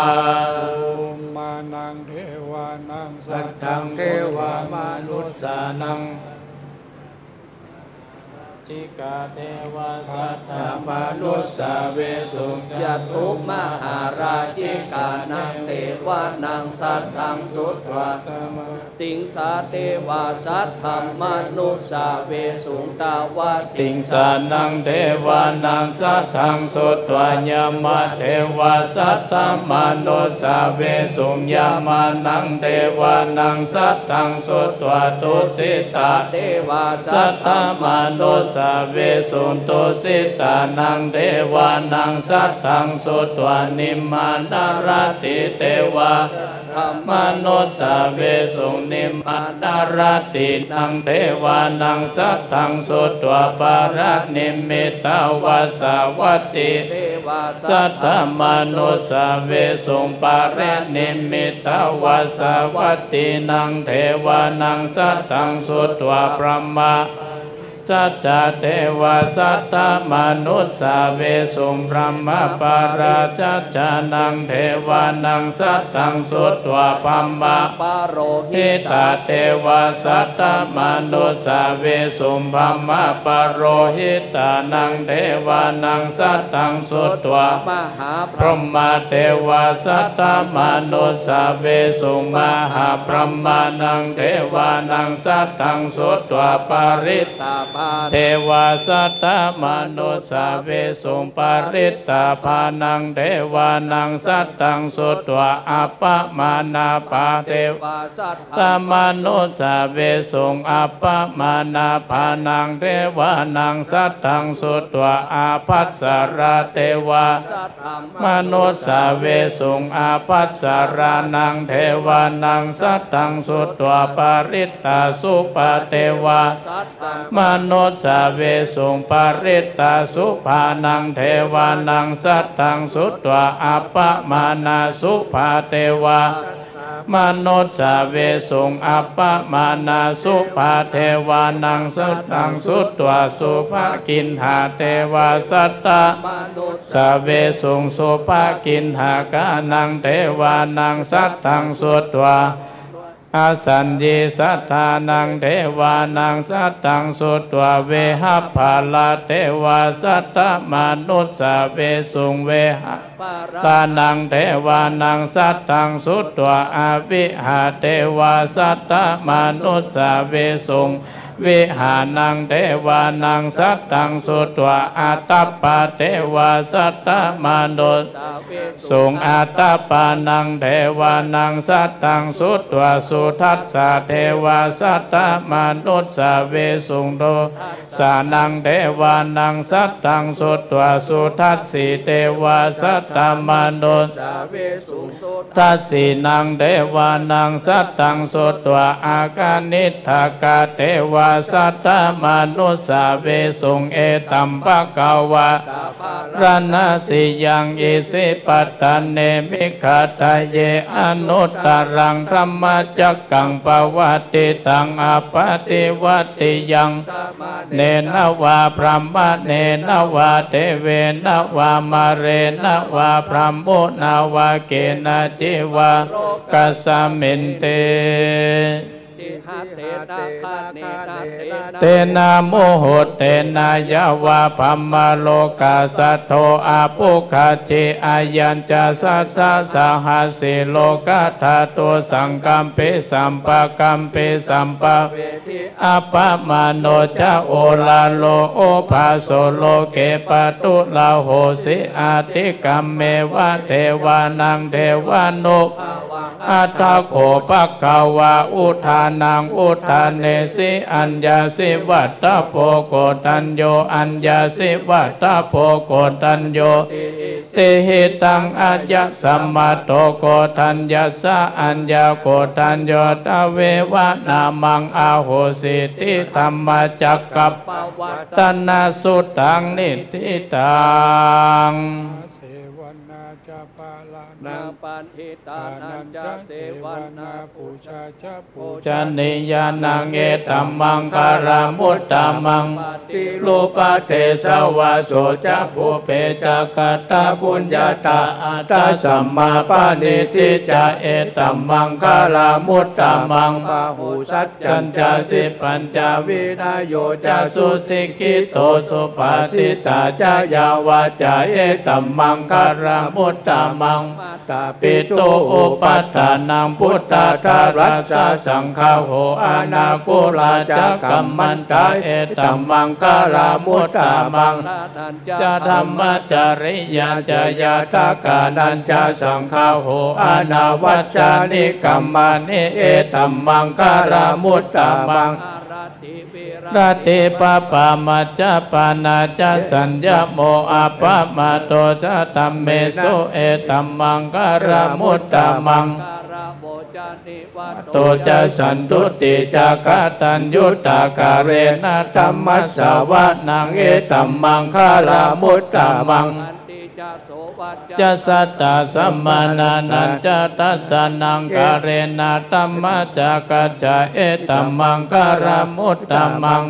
มานังเทวานังสั สั ท ท ธั ธั ง ง เท เท วาว าม า นุ นุ ษ ษ สา สา นั นั ง งจิกาเทวาสั ธา ท มานุษสาเวสุง จตุมหาราชิกานังเทวานังสัทธังสุตวะติงสาเทวาสัทธัมมนุสาเวสุงตาวา ติงสานังเทวานังสัทธังสุตวะยามะเทวาสัทธัมมนุสาเวสุงยามานังเทวานังสัทธังสุตวะตุสิตา เทวาสั สั ท ท ธั ธ ม มนุสาเวสุนตุสิตานังเทวานังสัทธังสุตวะนิมมานารติเทวา ธรรม มนุสาเวสุนิมานารตินังเทวานังสัทธังสุตวะปาระนิมิตาวาสาวัตติ เทวา สัทธมนุสาเวสุปาระนิมิตาวาสาวัตตินังเทวานังสัทธังสุตวะพรหมะสัจจะเทวาสัตตมนุสาเวสุพรหมปาราจัจจานังเทวานังสัตตังสุตวะพัมมะ ปาโรหิ หิตาเทวาสัตตมนุสาเวสุพัมมะปาโรหิตานังเทวานังสัตตังสุตวะ มหาพ พรหมเทวาสัตตมนุสาเวสุมหาพรหมานังเทวานังสัตตังสุตวะปาริต ตาภา เทวาสัตตมนุสาเวสุปาริตตาภานังเทวานังสัตตังสุตวะอัปปมานาปาเทว วาสัท ตมนุสาเวสุงอัปปมานาภานังเทวานังสัตตังสุตวะอาภัสสราเทวา สัทธัม มนุสาเวสุงอาภัสสรานังเทวานังสัตตังสุตวะปาริตตาสุปาเทวา สัทธัม มนุสาเวสุงปาริตตาสุภานังเทวานังสัตตังสุตวะอัปปมานาสุภาเทวามนุสาเวสุงอัปปมานาสุภาเทวานังสัตตังสุตวะสุภากินหาเทวาสัตตะ มนุษย์ สาเวสุงสุภากินหากานังเทวานังสัตตังสุตวะอาสัญญีสัทธานังเทวานังสัตตังสุตวะเวหัพพาลาเทวาสัตตมนุสาเวสุงเวหะ ปาระ ตานังเทวานังสัตตังสุตวะอวิหาเทวาสัตตมนุสาเวสุง วิหานังเทวานังสัตตังสุตวะอัตตปาเทวาสัตตมนุสสุงอัตตปานังเทวานังสัตตังสุตวะสุทัสสะเทวาสัตตมนุสสาเวสุงโตสานังเทวานังสัตตังสุตวะสุทัสสีเทวาสัตตมนุสทัสสีนังเทวานังสัตตังสุตวะอากานิทากาเทวาสัตตมนุสสาเวสุงเอตัมภะกวะรณสิยังอิสิปัตตเนมิขัตเยอนุตตรังธรรมจักกังปวัตติตังอปติวัตติยังเนนวาพรหมเนนวาเทเวนวามาเรนวาพรหมุนาวาเกนะจิวากัสสมินเตเตนะโมโหเตนะยาวาพัมมาโลกาสัทโธอาปุคาจิอายัญจะสัสสะสหัสสิโลกาธาตุสังกัมปิสัมปะกัมปิสัมปะอัปปะมาโนจะโอลาโลโอภาโสโลเกปตุลาโหสิอาติกัมเมวะเทวานังเทวานุอัตถโขปะกวาอุทานังอุทานเนสิอัญญาสิวัตตโพโกตัญโยอัญญาสิวัตตโพโกตัญโยเตหิตังอัจยสัมมาโตโกตัญญาสะอัญญาโกตัญโยตเววะนามังอาโหสิติธรรมจักกัปตนาสุตังนิติตังนาปันหิตานันจะเสวนาปูชาจะปูชนิยานังเอตัมมังคารามุตตมังติรูปเทสวะโสจะภูเปจักตาปุญญาตาอัตสัมมาปานิทิจะเอตัมมังคารามุตตมังปะหูสัจจัญจะสิปัญจวินาโยจะสุสิกิโตสุภาสิตาจะยาวาจะเอตัมมังคารามุตตมังตาปิโตอุปัฏฐานังพุทธาธารัสสะสังฆาโหอานาคุลาจักกัมมันตาเอตัมมังคารามุตตมังจะธรรมจริยาจยาตากานันจะสังฆาโหอานาวัจจานิกัมมานิเอตัมมังคารามุตตมังราติปะปามัจจปานาจะสัญญโมอาปะมาโตจะธัมเมสุเอตัมมังคารามุตตมังโตจะสันตุติจักตัญยุตตาการเรนะธัมมัสสวะนังเอตัมมังคารามุตตมังจะสัตตาสัมมานานันจะตัสสะนังกาเรนะธัมมัจจะกัจจะเอตัมมังคารามุตตมัง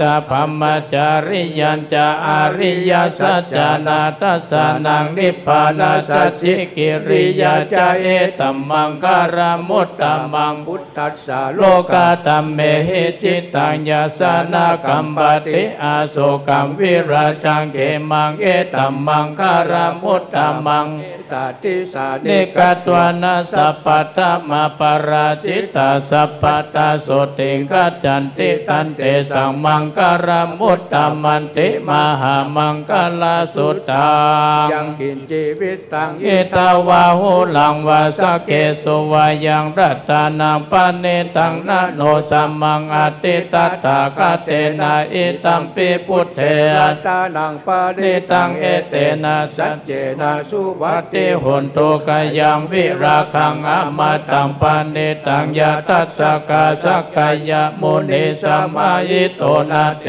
ตาพัมมจาริยัญจะอาริยสัจจานาตัสสะนังนิพพานาสัจจิกิริยาจะเอตัมมังคารามุตตมังพุทธัสสะโลกาตัมเมหิจิตังยาสนากัมปติอาโศกัมวิราชังเขมังเอตัมมังคารามุตตมังตติสานิกตวานาสัพพตมาปราจิตาสัพพตาโสติกัจจันติตันเตสังมังคารามุตตมันติมหามังคลาสุตังยังกินชีวิตตังอิตาวาหุลังวาสเกสุวายังรัตานังปานิตังนะโนสัมมังอติตัตถาคเตนะอิตัมปิพุทเถอัตตานังปานิตังเอเตนะสัจเจนะสุวัตติหุนตุกยังวิราคังอมตังปานิตังยะตัสสะกาสักกายมุนิสัมมายิโตนาเต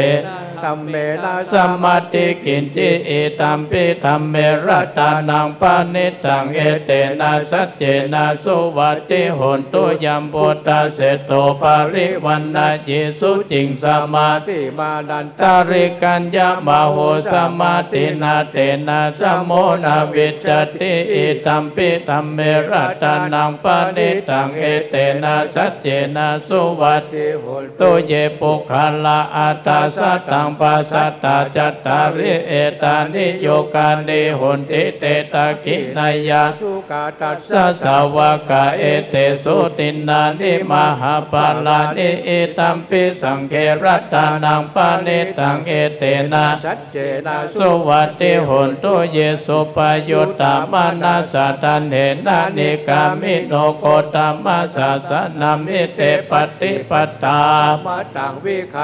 ธัมเมนะสัมมาติกินจิอิตัมปิธัมเมรัตานังปานิตังเอเตนะสัจเจนะสุวัตติหุนตุยัมพุทธเสโตปาริวันนาจิสุจิงสมาธิมานันตาริกัญญามโหสมาธินาเตนะสมโมนาวิจติอิตัมปิธัมเมรัตานังปานิตังเอเตนะสัจเจนะสุวัตติหุนตุเยปุคละอัตตาสัตตัง ปัสสัตตาจัตตาริเอตานิโยกานิโหติเตตะกินายาสุกาตัสสะสาวกะเอเตสุตินานิมหาปาลานิเอตัมปิสังเขรัตตานังปานิตังเอเตนะสัจเจนะสุวัติโหตุเยสุปยุตตามานาสัตตันเหนานิกามิโนโกตมัสสะสนามิเตปฏิปตามาตังวิไข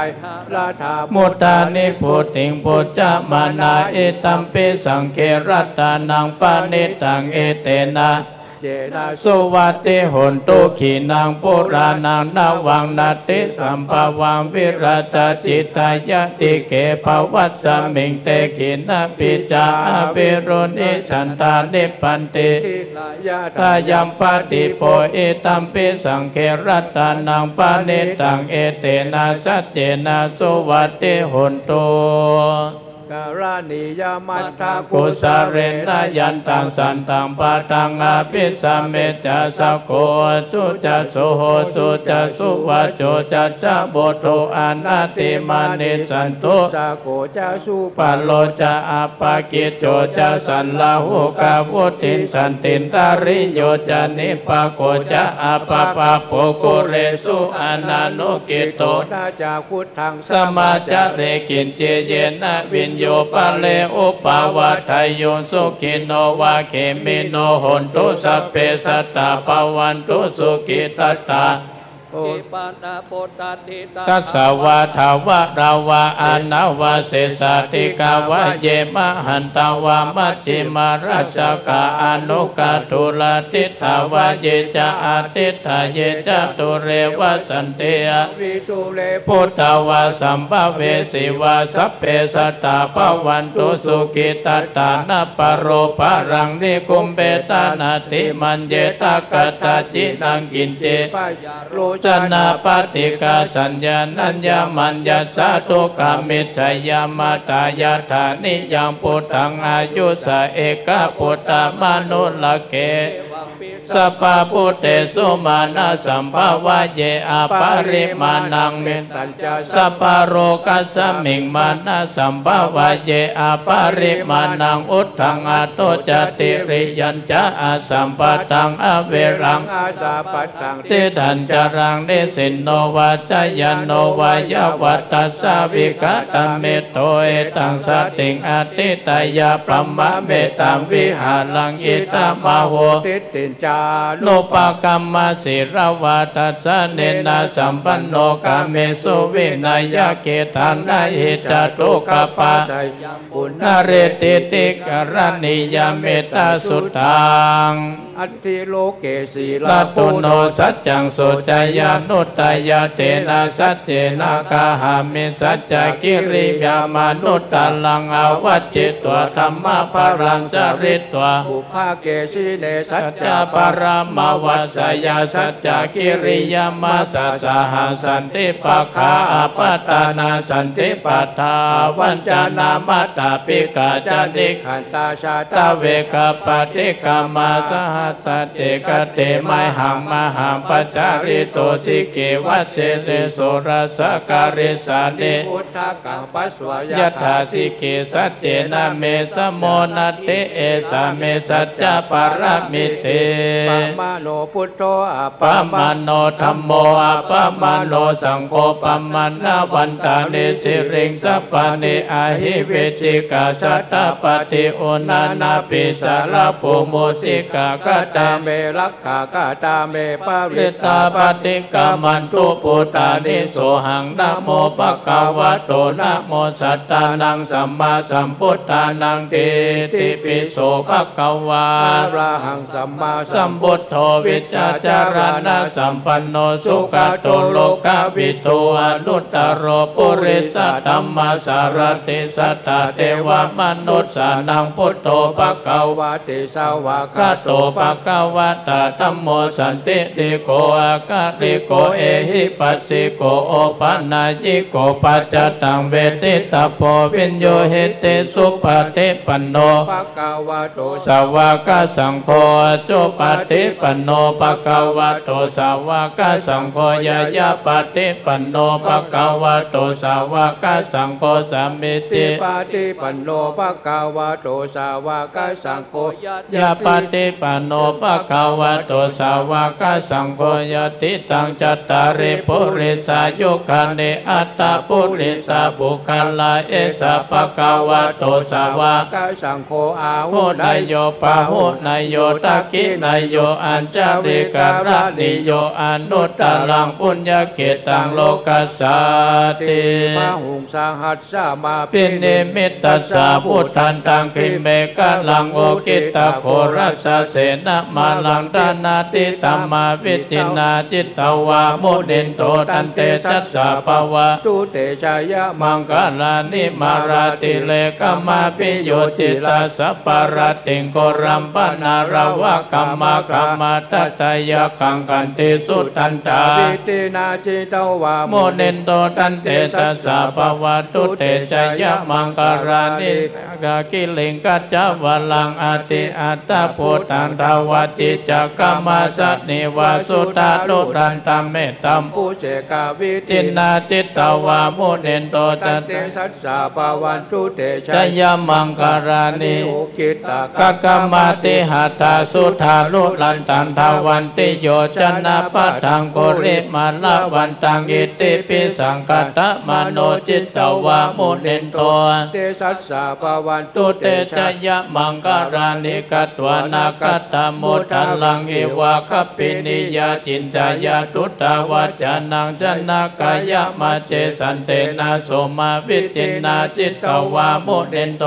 ราธามุตตานิพุติงพุจจามานาเอตัมปิสังเขรัตตานังปานิตังเอเตนะเจนะสุวัติโหตุขีนังปุรานังนาวังนาติสัมภวังวิรัตจิตายติเกภวัสสมิงเตขินะปิจาภิรุณิฉันตานิปันติทายัมปฏิโปเอตัมปิสังเขรัตตานังปานิตังเอเตนะสัจเจนะสุวัติโหตุการณิยามัตถกุสาเรนยันตังสันตังปะตังอภิสัมเมจัสสะโกสุจัสโสโหสุจัสสุวะโจจัสสะโบโทอนาติมานิสันตุสะโกจัสสุปะโลจะอัปปะกิจโจจะสันลาหุกาวุติสันตินตาริโยจะนิปะโกจะอัปปะปะโปโกเรสุอนานุกิโตนาจาคุทังสมาจเรกินเจเยนะวินโยปะเลอุปาวะทายโยสุขิโนวะเขมิโนโหนตุสัพเพสัตตาภวันตุสุขิตัตตาตัสสะวะทาวะราวะอานาวะเสสะติกาวะเยมะหันตาวะมัจฉิมาราชกาอนุกาตุลาติทาวะเยจะอาติทาเยจะตุเรวะสันเตอะวิตุเรพุทธวะสัมภเวสิวะสัพเพสัตตาภวันตุสุขิตัตตานะปโรปะรังนิกุมเปตานาติมันเยตากตาจินังกินเจชนะปฏิกาสัญญานัญญามัญญาสาตุกามิจยามาตายาธานิยังปุตตังอายุสะเอกปุตตมนุลเกสัพพะพุทเตสุมาณสัมภวะเยอปาริมานังเมตัญจสัพพะโรกัสสมิงมานะสัมภวะเยอปาริมานังอุทธังอโตจติริยัญจะอสัมปตังอเวรังอาสาปัตตังติทัญจรังนิสินโนวาจยโนวายวัตตัสสาวิกตเมโตเอตังสติงอติตายาพรหมเมตังวิหารังอิตามโหติตินจานุปกรรมศิรวัตสะเนนะสัมปันโนกาเมสุวินัยเกตันนาหิจตุกปะปุณเรติติกรณิยเมตตาสุตังอัตติโลเกศีลาตุโนสัจจังโสจยานุตตยเตนะสัจเจนะกาหามิสัจจกิริยามนุตตลังอวัจจิตวธรรมะปรังจริตวอุภาเกสีเนสัจจปรามวัสยาสัจจกิริยามาสัสหาสันติปะคาปตานาสันติปัฏฐาวัญจนามัตตาปิกาจติขันตาชาตเวกปฏิกามาสหัสเจกเตไมหังมหังปัจจาริโตสิเกวัสเสเสโสรสการิสาเนพุทธกังปัสวายถาสิเกสัจเจนะเมสโมนัตเตเอสาเมสัจจปารมิเตปมโนพุทโธอัปปมโนธัมโมอัปปมโนสังโฆปมนาวันตานิสิริงสัพพเนอาหิเวจิกาสัตตปฏิโอนานาปิสารภูโมสิกากตาเมลักขากตาเมปาริตาปฏิกามันตุปุตตานิโสหังนะโมปะกวะโตนะโมสัตตานังสัมมาสัมพุทธานังติติปิโสภะคะวาอะระหังสัมมาสัมพุทโธวิจจารณะสัมปันโนสุขโตโลกวิโตอนุตตโรปุริสธัมมาสารติสัทธาเทวมนุษย์สานังพุทโธภะคะวะติสาวกโตป ะคะวะตาธัมโมสันติติโกอาการิโกเอหิปัสสิโกโอปันนายิโกปัจจตังเวทิตาโพวิญโยหิติสุปฏิปันโนภะคะวะโตสาวกสังโฆจุปฏิปันโนภะคะวะโตสาวกสังโฆยะยะปฏิปันโนภะคะวะโตสาวกสังโฆสัมมิติปฏิปันโนภะคะวะโตสาวกสังโฆยะปฏิปันโนภะคะวะโตสาวกสังโฆยติตังจัตตาริปุริสายุคานิอัตตาปุริสาบุคลาเอสะภะคะวะโตสาวกสังโฆอาหุนายโยปะหุนายโยตะกินายโยอัญจาริการะนิโยอนุตตรังปุญญเกตังโลกัสสาติมหุงสังหัสสะมาปินิมิตตัสสะพุทธันตังคิเมกะลังโอกิตะโครัสสะเสนะมาลังตานาติตัมมาวิจินาจิตตวามุนินโตตันเตชัสสะปวะตุเตชายะมังคลานิมาราติเลกมาปิโยจิตาสัปปารติงโกรัมปนาราวะกัมมะกัมมะตัตยะขังกันติสุตันตาวิตินาจิตวามุนินโตตันเตชัสสะปวะตุเตชายะมังคลานิกากิลิงกัจจวัลลังอติอัตตะโพตังทวติจักกัมมาสัตนิวาสุตาโลรันตัมเมตัมปุเชกาวิตินาจิตตวามุนินโตตันเตชัสสะปวันตุเตชยมังคารานิอุกิตะกกมมาติหัตถาสุธาลุลันตันทวันติโยชนะปะทังโกริมาลาวันตังอิติปิสังกัตตมโนจิตตวามุนินโตเตชัสสะปวันตุเตชยมังคารานิกัตวานากัตตโมทัลลังเอวะคัปปินิยาจินจายาตุตาวาจานังชนะกายมาเจสันเตนะโสมาวิจินาจิตตวามุนินโต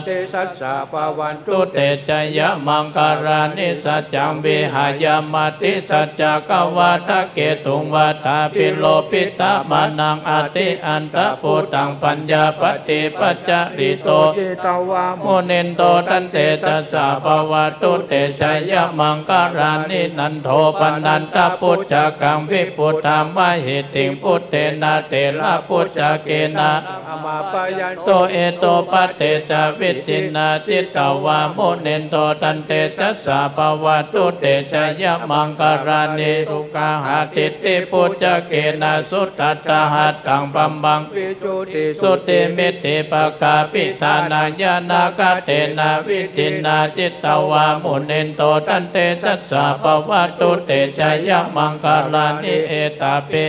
เตชัสสะปวันตุเตชยมังคารานิสัจจังวิหายมาติสัจจกวัฏเกตุงวัฏาปิโลปิตามานังอติอันตะปุตังปัญญาปฏิปัจจริโตจิตวามุนินโตตันเตชัสสะปวัตตุเตชยมังคารานินันโทปนันตปุจจกังวิปุตตามหิติงพุทเตนะเตระปุจจเกนะอามาปยันโตเอโตปเตชะวิจินาจิตตวามุนินโตตันเตชัสสะปวัตตุเตชยมังคารานิทุกขาหาติติปุจจเกนะสุตตะหัตตังปัมบังวิจุติสุติมิติปกาปิธานายนาคเตนะวิจินาจิตตวามุนินโตตันเตชัสสะปวัตตุเตชยมังคารานิเอตาปิ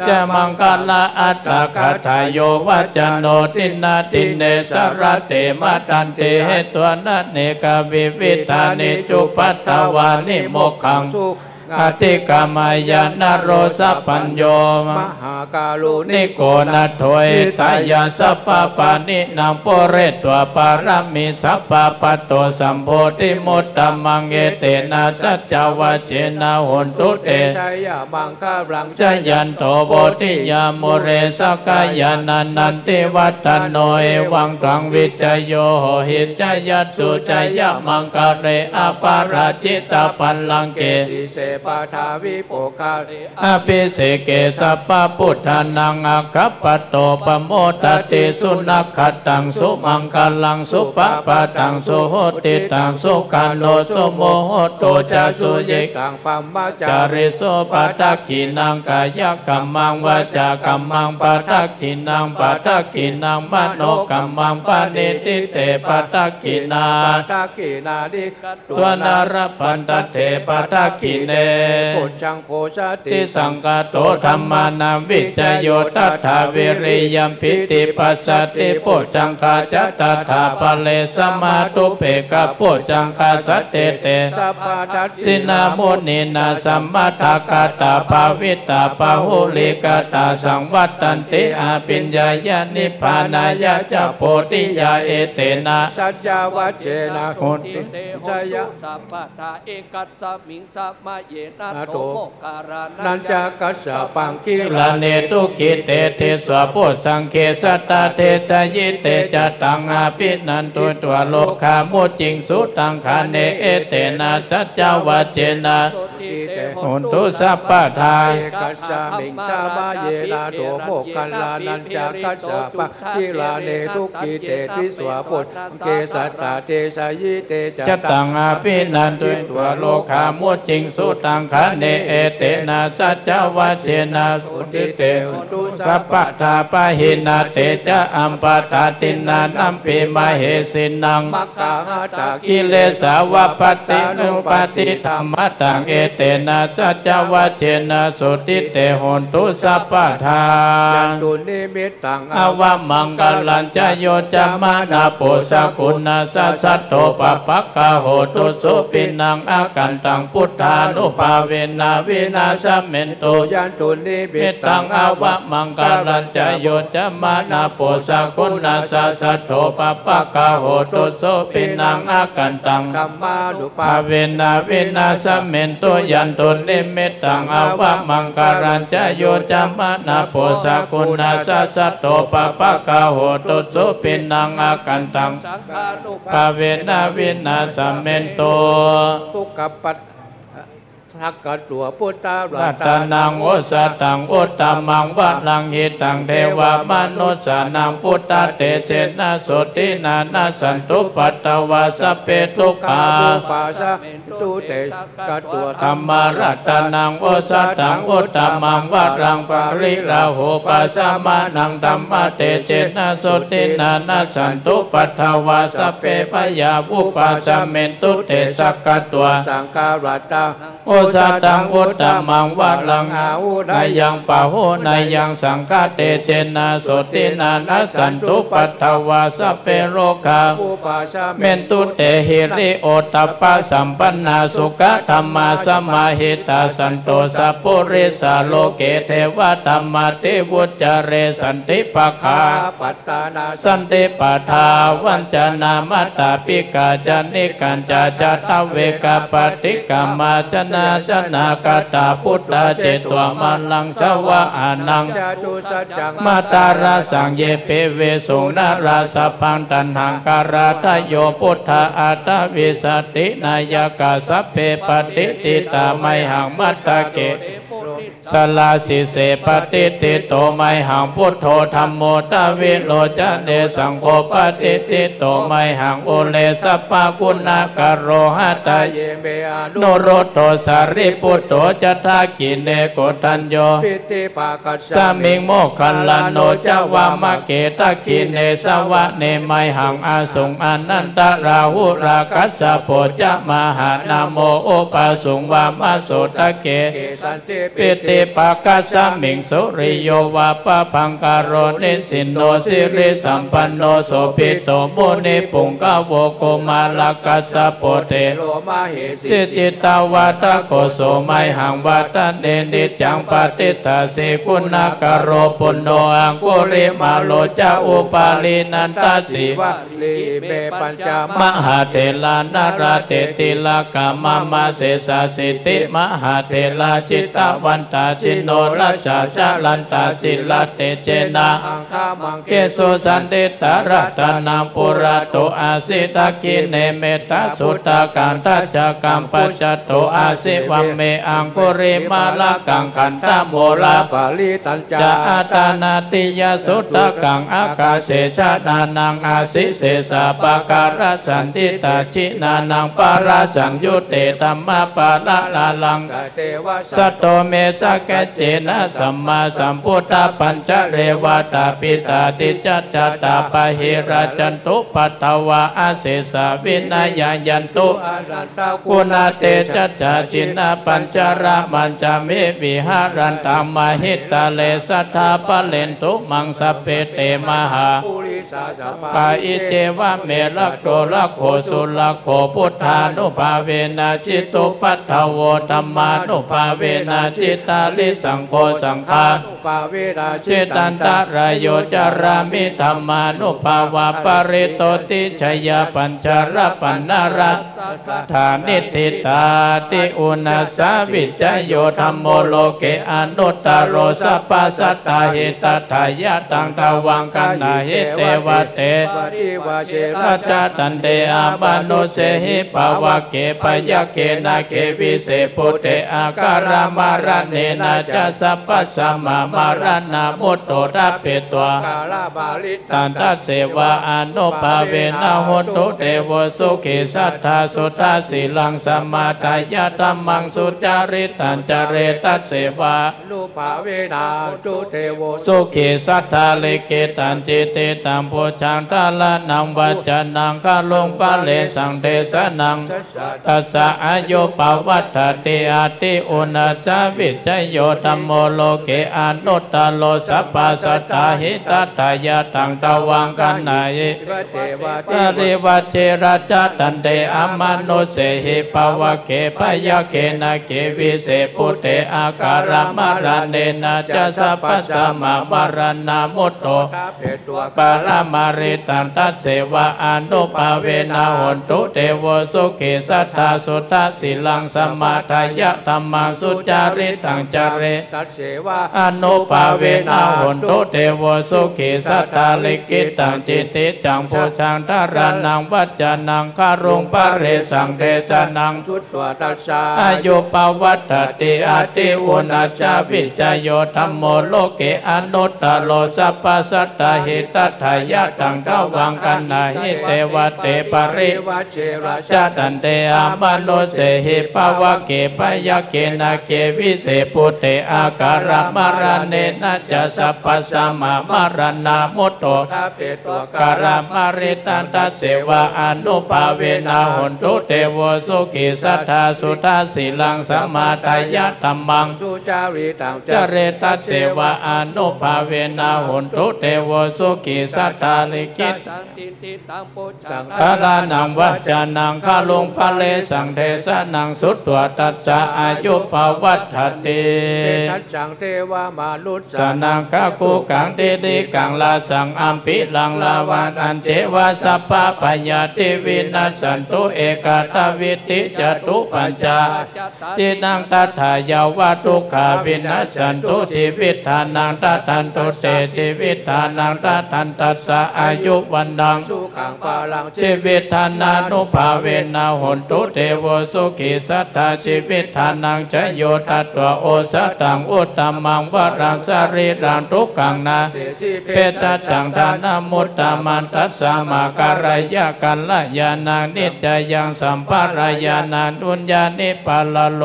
จะมังคลาอัตตะคทายโยวัจโนตินาติเนสรเตมาตันเตเหตวนะเนกวิวิธานิจุปัตตวานิโมกขังสุอธิกามายานโรสัพพัญโยมหากาลุนิโกนัทโถยตายาสัพพปานินังโปเรตัวปารามิสัพพปัตโตสัมโพธิมุตตมังเอเตนะสัจจวัจเจนะหุนตุเตชยมังคารังชยันโตโพธิยาโมเรสกายานันนันติวัตโนเอวังกังวิจโยหิจยัตสุจยมังคาเรอปาราจิตาปัลลังเกปาทาวิโปกาเรอภิเสเกสัพพพุทธานังอาคัปปโตปโมตติสุนัขตังสุมังคลังสุปปะตังสุโหติตังสุกาโลสุโมโหโตจะสุเยกังปัมมะจาริโสปัตตกินังกายกัมมังวาจากัมมังปัตตกินังปัตตกินังมโนกัมมังปานิติเตปัตตกินาปัตตกินาดิตัวนารพันตเตปัตตกิเนปุจจังโคชติสังกโตธรรมานังวิจโยตัทธาวิริยัมปิติปัสสติปุจจังคาจัตถาปะเลสมาตุเปกะปุจจังคาสัตเตเตสัพพทัสสินามุนินาสัมมาทากาตาภาวิตาปะหุลิกาตาสังวัตตันติอาปิญญายานิพพานายะจะโพธิยาเอเตนะสัจจวัจเจนะโหติเตโหตุสัพพะทาเอกัสสมิงสัมมา เยนะโตโมการานั นั น น จา จะกัสสะปังคิ ลาเนตุกิเตเทสวะโพสังเคสตาเทจยิเตจตังอาภินันตุตัวโลคามุจิงสุตังคาเนเอเตนะสัจจวัจเจนะ โสติเต โหนตุสัพพะทา กัสสะมิงสามาเยนาโตโมกัลลานันจะกัสสะปังคิลาเนตุกิเตทิสวะโพสังเคสตาเทจยิเต จตังอาภินันตุตัวโลคามุจิงสุตังคาเนเอเตนะสัจจวัจเจนะสุติเตสัพพะทาปะหินาเตจะอัมปะตาตินานัมปิมเหสินัง มักกะหาตา กิเลสาวะปฏินุปฏิธรรมตังเอเตนะสัจจวัจเจนะสุติเตโหนตุสัพพะทา ยันตุนิมิตตัง อวมังกัลลัญจโยจะมานาโปสกุณาสัสสะโตปะปักกะโหตุสุปินังอากันตังพุทธานุภาเวนะวินาศเมนโต ยันตุนิมิ มิ ต ตังอวมังกัลลัญจโยจะมานาโปสกุณาสัสสะโตปะปักกะโหตุสุปินังอากันตัง ธัมมานุภา ภาเวนะวินาศเมนโตยันตุนิมิตตังอวมังกัลลัญจโยจะมานาโปสกุณาสัสสะโตปะปักกะโหตุสุปินังอากันตัง สังฆานุ ภาเวนะวินาศเมนโต ทุกขปัตทักกะตัวพุทธา รัตนังโอสตังอุตตมังวะลังหิตังเทวามนุสสานังพุทธเตเจนะโสตินานาสันตุปัตตวาสเปทุกขา ปาสะตุเตกะตัว ธรรมรัตนังโอสตังอุตตมังวะลังปริลาโหปัสสมานังธรรมเตเจนะโสตินานาสันตุปัตตวาสเปพยาวุปัสสเมนตุเตสักกะตัว สังฆารัตตัง โอสตังอุตตมังวะลังอาหุนายังปะโหนายังสังฆเตเจนะโสตินานัสสันตุปัตถวาสเปโรคา อุปาชา เมนตุเตหิริโอตปะสัมปันนาสุขธรรมาสมาหิตาสันโตสัพพุริสาโลเกเทวธรรมเทวุจเรสันติปะคา ปัตตานา สันติปทาวัญจนามัตตาปิกาจานิกัญจาจตเวกาปฏิกามาจนาจนากตาพุทธเจตวมัลลังสวะอานัง จาตุสัจจัง มาตาราสังเยเปเวสุนาราสพังตันหังการาทโยพุทธาอัตวิสตินายกาสัพเพปฏิติตาไมหังมัตตะเกสลาสิเสปฏิติโตไมหังพุทโธธัมโมตวิโลจะเนสังโฆปฏิติโตไมหังโอเลสัพพะคุณากโรหตา เยเมอานุ โนโรโตสาริปุตโตจัตถากิเนโกตัญโย ปิติปากัส สามิงโมคคัลลโนจาวามะเกตะกิเนสวะเนไมหังอาสุงอนันตราหุราคัสสะโพจะมหานาโมโอปาสุงวามะโสตะเก เกสันติ ปิติปากัสสะมิงสุริโยวาปะพังคารโรนิสินโนสิริสัมปันโนโสภิโตโมนิปุงกะโวโกมาลกัสสะโพเท โลมาเหสิ สิจิตาวาตโกโสไมหังวัตเนนิจังปฏิตาสิคุณากโรปุณโนอังคุริมาโลจะอุปาลินันตสิ วะลีเมปัญจาม หาเทลานาราเตติลากามามาเสสาสิติมหาเทลาจิตตวันตาจินโนรัชชาจาลันตาจิลเตเจนะ อังคามัง เกสุสันติตารัตนังปุระโตอาสิตากิเนเมตตาสุตตาการทัจจกัมปัจจโตอาสิวัมเมอังคุริมาลกังขันธโมลา ปาลิตัญจา จะอาตานาติยสุตตะกังอากาเสชานานังอาสิเสสะปะการะสันติตาชินานังปาราสังยุเตตัมมาปาละลาลัง กเทวะ สัตโตเมสะเกเจนะสัมมาสัมพุทธปัญจเรวตาปิตาติจัตจตาปะหิราจันตุปัตตวะอาเสสะวินัยยันตุ อารันตา กุณาเตจัจจาจินาปัญจระมัญจเมวิหารันตามหิตาเลสัทธาปะเลนตุมังสเปเตมหา ปุริสาสัมมา ปาอิเจวะเมลักโตลักโขสุลักโขพุทธานุภาเวนะจิตตุปัฏฐโวธัมมานุภาเวนะจิตตา ลิสังโฆสังฆานุภาเวนะจิตันตรายโยจารามิธรรมานุภาวะปริโตติชยปัญจรปันนรัสฐานิทิตาติอุณาสาวิจโยธรรมโมโลเกอนุตตโรสัพพสัตตาหิตถายะตังตวังกันนาหิเตวะเตราชตันเตอาบานุเสหิปาวะเกปยะเกนะเกวิเสปุเตอาการามารเนนะจะสัพพสัมมามารานามุตโตทัพเปตัวตันตัสเสวะอนุภาเวนะโหตุเทวสุขิสัทธาสุทธาสีลังสมาทายะธัมมังสุจาริตัญจเรตัสเสวะอนุภาเวนะโหตุเทวสุขิสัทธาลิเกตัญจิเตตัมโพชังทาลานังวัจจนังคาลุงปะเลสังเทสนังตัสสะอายุปวัตติอาติอุณาจาวิจโยธัมโมโลเกอนุตตโลสัพพสัตตาหิตถายะตังตวังกันนายิปริวัจเจราชตันเตอามานุเสหิปวะเกปยะเกนะเกวิเสปุเตอาการามารเนนะจะสัพพสัมมามารานามุตโตปารามาริตันตัสเสวะอนุภาเวนะโหตุเทวสุขิสัทธาสุทธาสีลังสมาทายะธัมมังสุจาริตังจาเรตัสเสวะอนุภาเวนะโหตุเทวสุขิสัทธาลิกิตังจิติจังโพชังทารานังวัจจานังคารุงปะเรสังเทสนังสุตตวตัสสะอายุปวัตติอาติอุณาจาวิจโยธัมโมโลเกอนุตตโลสัพพสัตตาหิตถายะตังตวังกันนาหิเตวะเตปริวัจเจราชตันเตอามานุเสหิปวะเกปยะเกนะเกวิเสปุเตอาการามารเนนะจะสัพพสัมมามารานามุตโตการามาริตันตัสเสวะอนุภาเวนะโหตุเทวสุขิสัทธาสุทธาสีลังสมาทายะธัมมังสุจาริตังจาเรตัสเสวะอนุภาเวนะโหตุเทวสุขิสัทธาลิกิตสังฆานังวัจจานังคาลุงพะเลสังเทสนังสุตตวตัสสะอายุภวัตติทัจจังเทวามาลุสนังกะกุกังติติกังลาสังอัมปิลังลาวันอันเทวาสัพพะปัญญาติวินัสสันตุเอกตวิติจตุปัญจาตินังตัทธายาวะทุกขาวินัสสันตุชีวิตานังตัทันตุเตชีวิตานังตัทันตัสสะอายุวันดังสุขังปาลังชีวิตานานุภาเวนะโหตุเทวสุขิสัทธาชีวิตานังชโยตัตวะโอสตังอุตตมังวรังสรีรังทุกขังนาเปตัจังทานามุตตมันตัสสะมาการยะกัลลยานังนิจยังสัมภารยานันอุญญาณิปัลโล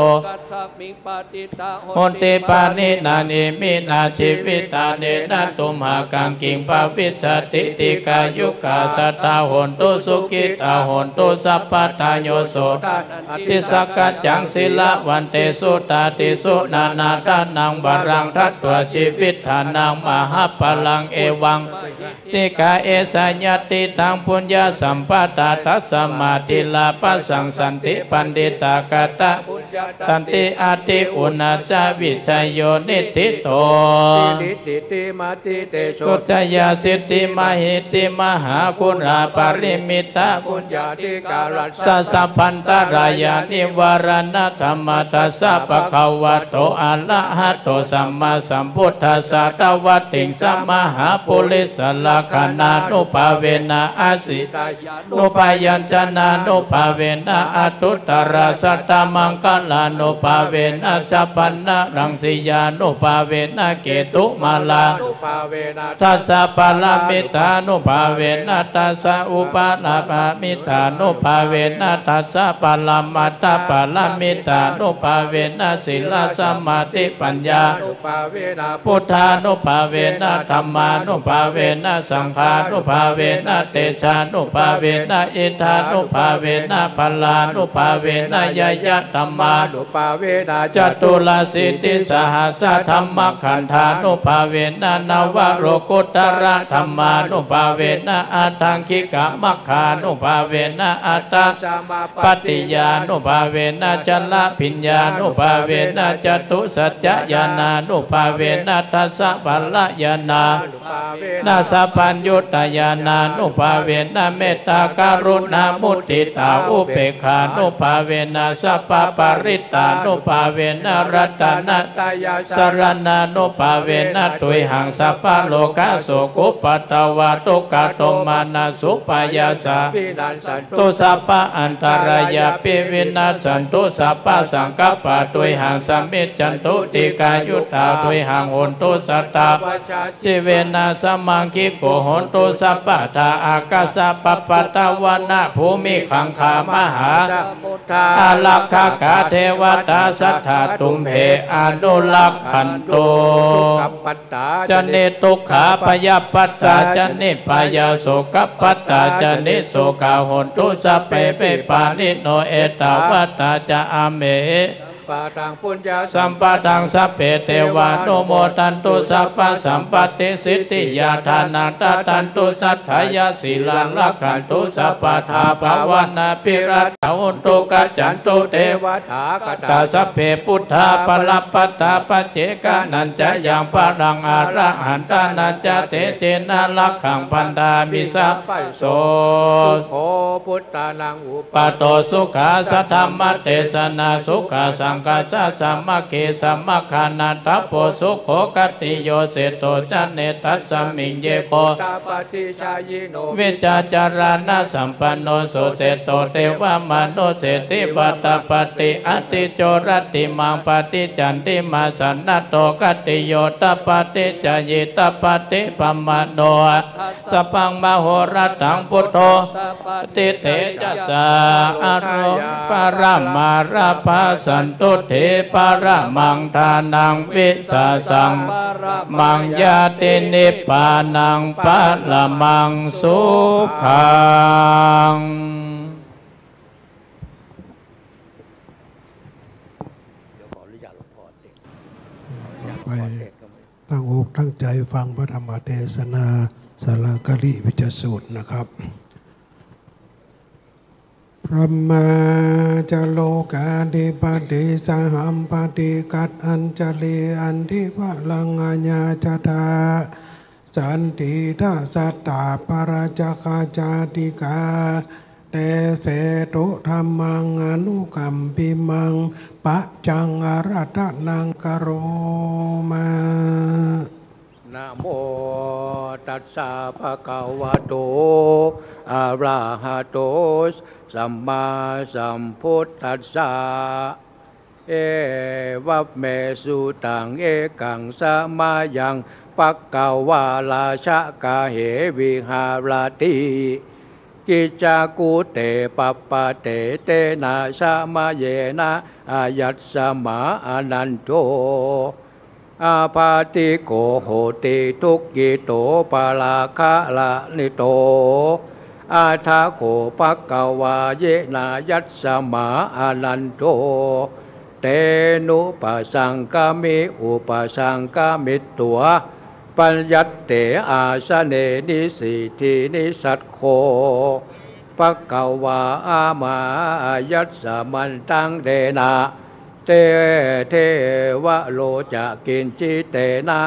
โหติปานินานิมินาชีวิตาเนนะตุมหากังกิงภวิชติติกายุกาสัตตาโหตุสุขิตาโหตุสัพพทายโยโสติสักกัจจังศิลาวันเตสุตาติสุนานาทานังบารังทัตตัวชีวิตฐานังมหาพลังเอวังติกาเอสัญญติทังปุญญาสัมปตาทัสสมาธิลาปัสสังสันติปันดิตากตะสันติอาติอุณาจาวิชยโยนิติโตสุจยาสิทธิมหิติมหาคุณาปริมิตาปุญญาติการัสสะสัพพันตรายานิวารณธรรมทัสสะปะคะวะโตอะระหะโตสัมมาสัมพุทธัสสะตวัตติงสัมมาหาปุริสลักขณานุภาเวนะอาสิตายานุปายัญจนานุภาเวนะอตุตตระสัตตมังคลานุภาเวนะสัพพนะรังสียานุภาเวนะเกตุมาลานุภาเวนะทัสสะปะละมิตานุภาเวนะทัสสะอุปานาภามิตานุภาเวนะทัสสะปะละมัตตะปะละมิตานุภาเวนะศีลสมาธิปัญญานุภาเวนะพุทธานุภาเวนะธัมมานุภาเวนะสังฆานุภาเวนะเตชานุภาเวนะอิทานุภาเวนะพลานุภาเวนะยยะธัมมานุภาเวนะจตุลสิทธิสหัสสะธัมมขันธานุภาเวนะนวโรกุตระธัมมานุภาเวนะอัตถังคิกะมัคคานุภาเวนะอัตตสมาปฏิญานุภาเวนะจัลลพิญญานุภาเวนะจ ตุสัจจญาณานุภาเวนัทัสสะปัลลญาณานาสัพพัญญุตญาณานุภาเวนะเมตตาการุณามุติตาอุเบกขานุภาเวนะสัพพปริตานุภาเวนะรัตนะตายาสรณานุภาเวนะตุยหังสัพพโลกะโสกุปตวาตุกะโตมานาสุปายาสาตุสัพพอันตรายาปิวินาสันตุสัพพสังกัปปะตุยหังสัมมิจจันตุติกายุตตาตุยหังโหนตุสัตตาจิเวนะสัมมังคิโกโหนตุสัพพะทาอากาสะปปตวนาภูมิขังขามหาอาลักขกาเทวตาสัทธาตุมเหอนุลักขันโตจะเนตุขาปยปัตตาจะเนปยาโสกปัตตาจะเนโสกาโหนตุสัพเพเปปานิโนเอตาวตาจะอเมปาตังปุญญาสัมปตังสัพเพเทวานุโมตันตุสัพพสัมปติสิทธิยาธานาตตันตุสัทธายาสีลังลักขันตุสัพพทาภาวนาภิรัตถุนตุกัจจันตุเทวทากตาสัพเพพุทธาปลัปปตาปเจกานันจะยังปะรังอรหันตานันจะเตเจนะลักขังพันธามิสัพโสโอพุทธานังอุปโตสุขาสัทธรรมเทศนาสุขาสังกัสสะสัมมาเกสัมมาคานาทัพโพสุโขกติโยเสโตจันเนตัสสมิงเยโคตาปฏิชายโนวิจาจารานะสัมปันโนโสเสโตเทวมโนเสติปัตตปฏิอติโจรติมังปฏิจันติมาสันนโตกติโยตปฏิจายตปฏิปัมมโนสปังมโหรัตังพุทโธติเถจัสสะอารมปรมาราภาสันตุเทปรมังทานังวิสาสังมังยาตินิพพานังปะละมังสุขังไปตั้งอกตั้งใจฟังพระธรรมเทศนาสารกลิวิจสูตรนะครับพระมาจโลกาธิปติสหัมปติกัตอัญจลีอันทิพลังอัญญาจตาสันติทัสสตาปราจคาจาติกาเตเสตุธรรมังอนุกัมปิมังปะจังอารัตนังกโรมานะโมตัสสะภะคะวะโตอะระหะโตสัมมาสัมพุทธัสสะเอวัปเมสุตังเอกังสมายังปักกวาลาชะกะเหวิหารติกิจจกุเตปปะเตเตนะสมาเยนะอายัสสมาอนันโตอาปาติโกโหติทุกกิโตปาลาคะละนิโตอาทาโกปักกวาเยนายัสสมาอนันโตเตนุปสังกามิอุปสังกามิตัวปัญญัตเตอาสเนนิสิทินิสัตโคปักกวาอามายัสสมันตังเดนะเตเทวะโลจะกินจิเตนะ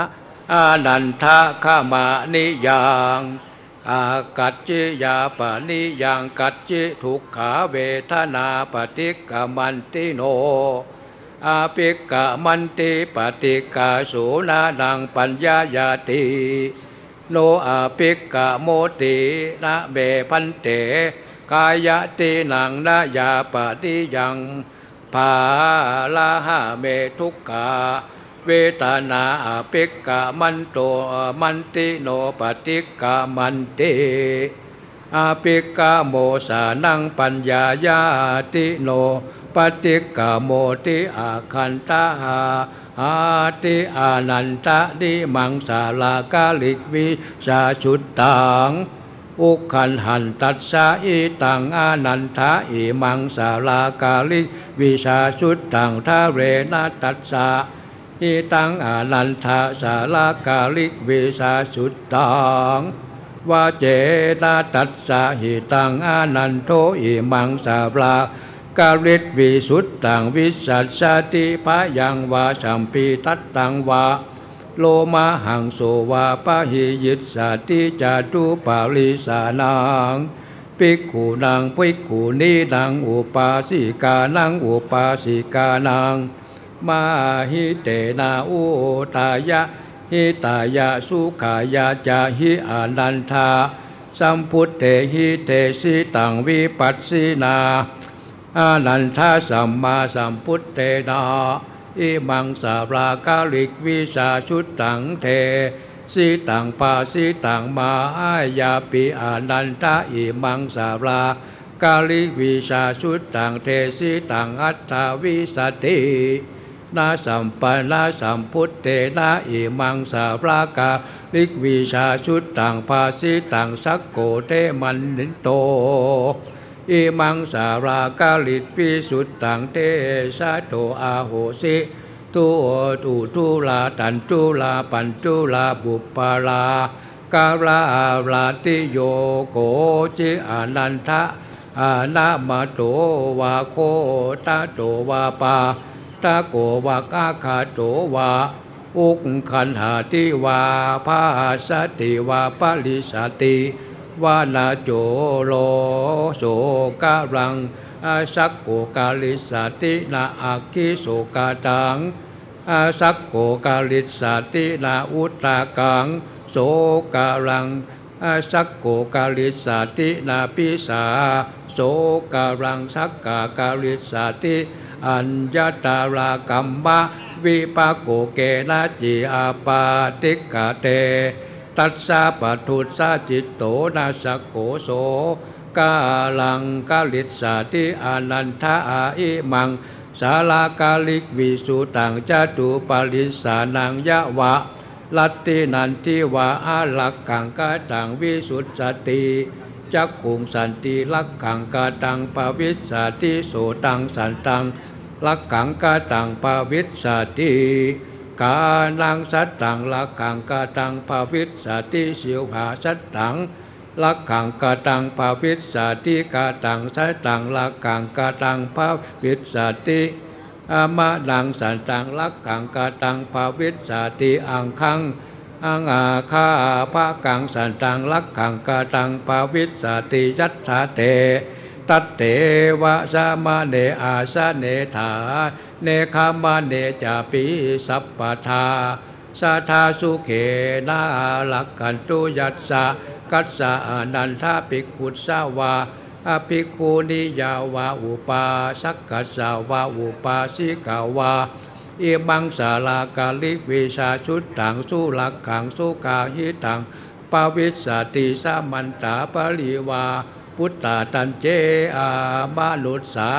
อานันทะขมานิยังอากัจจิยาปนิยังกัจจิทุกขาเวทนาปฏิกามันติโนอาปิกามันติปฏิกาสูนานังปัญญายาติโนอาปิกาโมตินะเบพันเตกายตินังนายาปฏิยังภาลาหะเมทุกขาเวทนาอาปิกามันโตมันติโนปฏิกามันติอาปิกาโมสานังปัญญายาติโนปฏิกาโมติอาคันตาอาติอานันตะดิมังสาลากาลิกวิสาชุตตังอุคันหันตัสสะอิตังอานันทะอิมังสาลากาลิกวิสาชุตตังทะเรนะตัสสะอิตังอานันทะสาลากาลิกวิสาชุตตังวาเจนะตัสสะหิตังอานันโทอิมังสาลา กาลิตวิสุทธังวิสัสสติพยังวาสัมปีตัตตังวาโลมาหังโสวาปะหิยิสสติจาตุปาลิสานังภิกขุนังภิกขุนีนังอุปาสิกานังอุปาสิกานังมาหิเตนะอุตายะหิตายะสุขายะจาหิอนันทาสัมพุทเตหิเตสิตังวิปัสสินาอนันทาสัมมาสัมพุทเตนะอิมังสารากาลิกวิชาชุดตังเทสิตังปาสิตังมาอายาปิอนันทาอิมังสารากาลิกวิชาชุดตังเทสิตังอัตถาวิสตินาสัมปนาสัมพุทเตนะอิมังสารากาลิกวิชาชุดตังภาสิตังสักโกเทมันนิโตอิมังสารากาลิตวิสุทธังเตสะโตอาโหสิตุทุลาตันตุลาปันตุลาบุปปาลากาลาลาติโยโกจิอนันทะอานามาโตวาโคตาโตวาปาตาโกวากาคาโตวาอุกขันหาติวาภาสติวาปริสติวานาโจโลโสกาลังสักโกกาลิสตินาอาคิโสกาตังสักโกกาลิสตินาอุตตากังโสกาลังสักโกกาลิสตินาปิสาโสกาลังสักกาลิสติอัญญตารากัมมะวิปากโกเกนะจิอาปาติกะเตตัสสะปทุสสะจิตโตนะสักโกโสกาลังกาลิสาติอนันทาอิมังสาลากาลิกวิสุตังจตุปาลิสานังยะวะลัตตินันทิวะอาลักขังกาตังวิสุทธติจักขุงสันติลักขังกาตังปวิสสติโสตังสันตังลักขังกาตังปวิสสติกานังสัตตังลักขังกาตังปวิสสติสิวหาสัตตังลักขังกาตังปวิสสติกาตังสัตตังลักขังกาตังปวิสสติอามาดังสันตังลักขังกาตังปวิสสติอังคังอังอาคาภะกังสันตังลักขังกาตังปวิสสติยัตถาเตตัตเตวะสามะเนอาสะเนธาเนคามะเนจาปิสัพพทาสัทธาสุเขนาลักขันตุยัสสะกัสสะอนันทาภิกขุสาวาอภิกขุนิยาวาอุปาสักกัสสาวาอุปาสิกาวาอิมังสาลากาลิวิชาชุดตังสุลักขังสุกาหิตังปวิสสติสามันตาปริวาพุทธาตันเจอามานุสา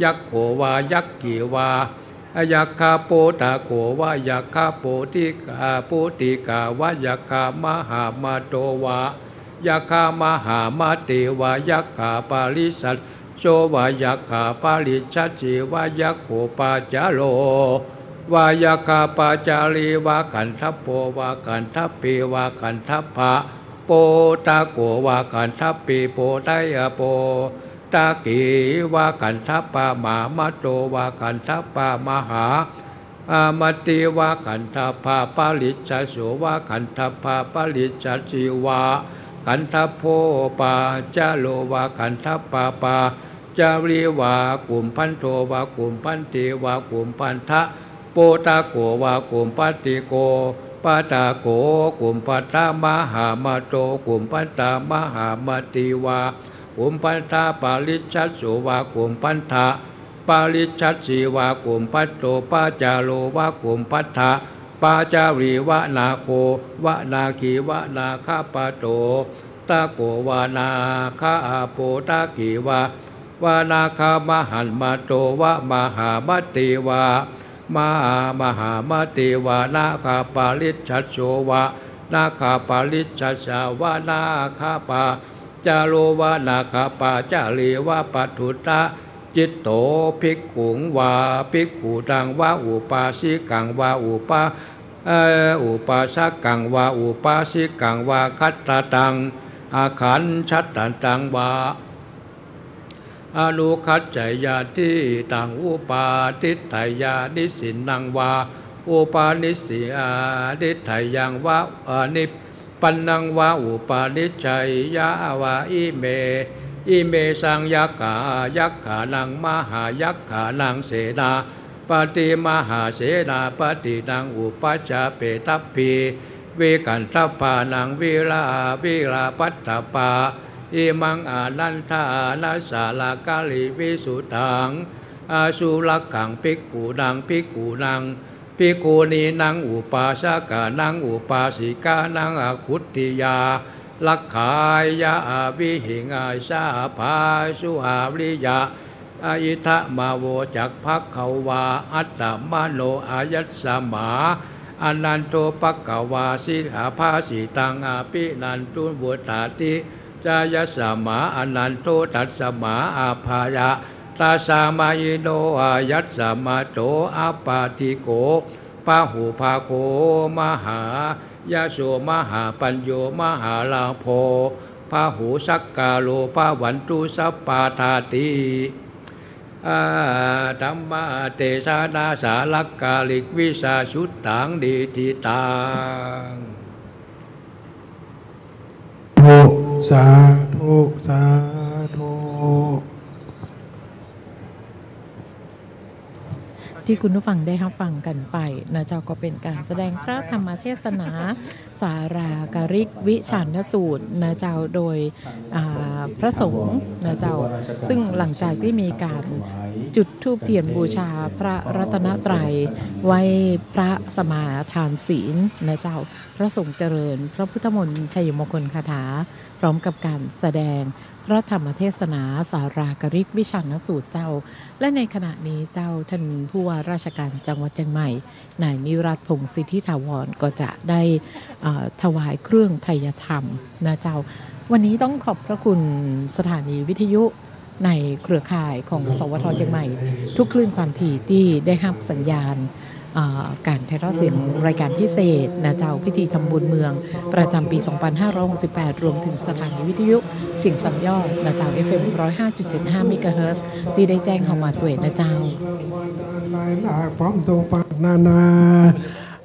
ยักโขวายักขีวายักขาโปตาโกวายักขาโปติกาปุติกาวายักขามหามาโตวายักขามหามาเตวายักขาปาริสัตโชวายักขาปาริชัจิวายักโขปาจาโลวายักขาปาจารีวาขันทัพโปวาขันทัพปีวาขันทัพพะโปตาโกวาขันทัพปีโปไตยโปตากีวาขันทัพปะมามะโตวาขันทัพปะมหาอามติวาขันทัพปะปาลิจโสวาขันทัพปะปาลิจจิวาขันทัพโพปาจาโลวาขันทัพปะปาจารีวากุมพันโทวากุมพันติวากุมพันทะโปตาโกวากุมปัตติโกปาตาโกกุมปัตตามหามาโตกุมปัตตามหามาติวากุมปันธาปาลิชัสโสวากุมปันธะปาลิชัสสีวากุมปัตโตปาจาโลวากุมปัตถะปาจารีวะนาโควะนาคีวะนาคาปะโตตาโกวานาคาโปตากีวาวานาคามหันมาโตวะมหามติวามหามติวานาคาปาลิชัสโสวะนาคาปาลิชัสสาวะนาคาปาจาโลวานาคาปาจารีวะปัทุตะจิตโตภิกขุงวาภิกขุตังวะอุปาสิกังวะอุปาสกังวะอุปาสิกังวะคัตตตังอาขันชัตตันตังวะ อนุคัจจยาติตังอุปาทิฏฐายานิสินังวาอุปาณิสีอาทิฏฐายังวะนิปันนังวะอุปาณิชัยยาวะอิเมสังยักขานังมหายักขานังเสนาปฏิมหาเสนาปฏินังอุปัชฌาเปตัพพีวิกันทัพพานังวิลาปัตตปาอิมังอานันทานาสาลากาลิวิสุตังอาสุลักขังภิกขุนังภิกขุนีนังอุปาสกานังอุปาสิกานังอคุตติยาลักขายาวิหิงาสาภาสุอาวิยาอิทะมาโวจักภักขวาอัตตมโนอายัสสมาอนันโตปักขวาสิหาภาสิตังอาปินันตุบุตาติจายสมาอนันโตตัสสมาอาภายะตาสามายิโนอายัสสมาโตอาปาติโกปะหูภาโคมหายาโสมหาปัญโยมหาลาโภพาหูสักกาโลพาวันตุสัปปาทาติธรรมะเตชะนาสาลักกาลิกวิสาสุตตังดีทิตังสาธุสาธุ ที่คุณผู้ฟังได้รับฟังกันไปนะเจ้าก็เป็นการแสดงพระธรรมเทศนาสาราการิกวิชันสูตรนะเจ้าโดยพระสงฆ์นะเจ้าซึ่งหลังจากที่มีการจุดธูปเทียนบูชาพระรัตนตรัยไว้พระสมาทานศีลนะเจ้าพระสงฆ์เจริญพระพุทธมนต์ชัยมงคลคาถาพร้อมกับการแสดงพระธรรมเทศนาสาราการิกวิชันสูตรเจ้าและในขณะนี้เจ้าท่านผู้ว่าราชการจังหวัดเชียงใหม่นายนิรัตน์พงศ์สิทธิถาวรก็จะได้ถวายเครื่องไทยธรรมนะเจ้าวันนี้ต้องขอบพระคุณสถานีวิทยุในเครือข่ายของสวท.เชียงใหม่ทุกคลื่นความถี่ที่ได้รับสัญญาณการถ่ายทอดเสียงรายการพิเศษนะเจ้าพิธีทำบุญเมืองประจำปี 2568 รวมถึงสถานีวิทยุเสียงสัญญาณนะเจ้า FM 105.75 เมกะเฮิรตซ์ที่ได้แจ้งเข้ามาด้วยนะเจ้าพร้อมตัวปากนานา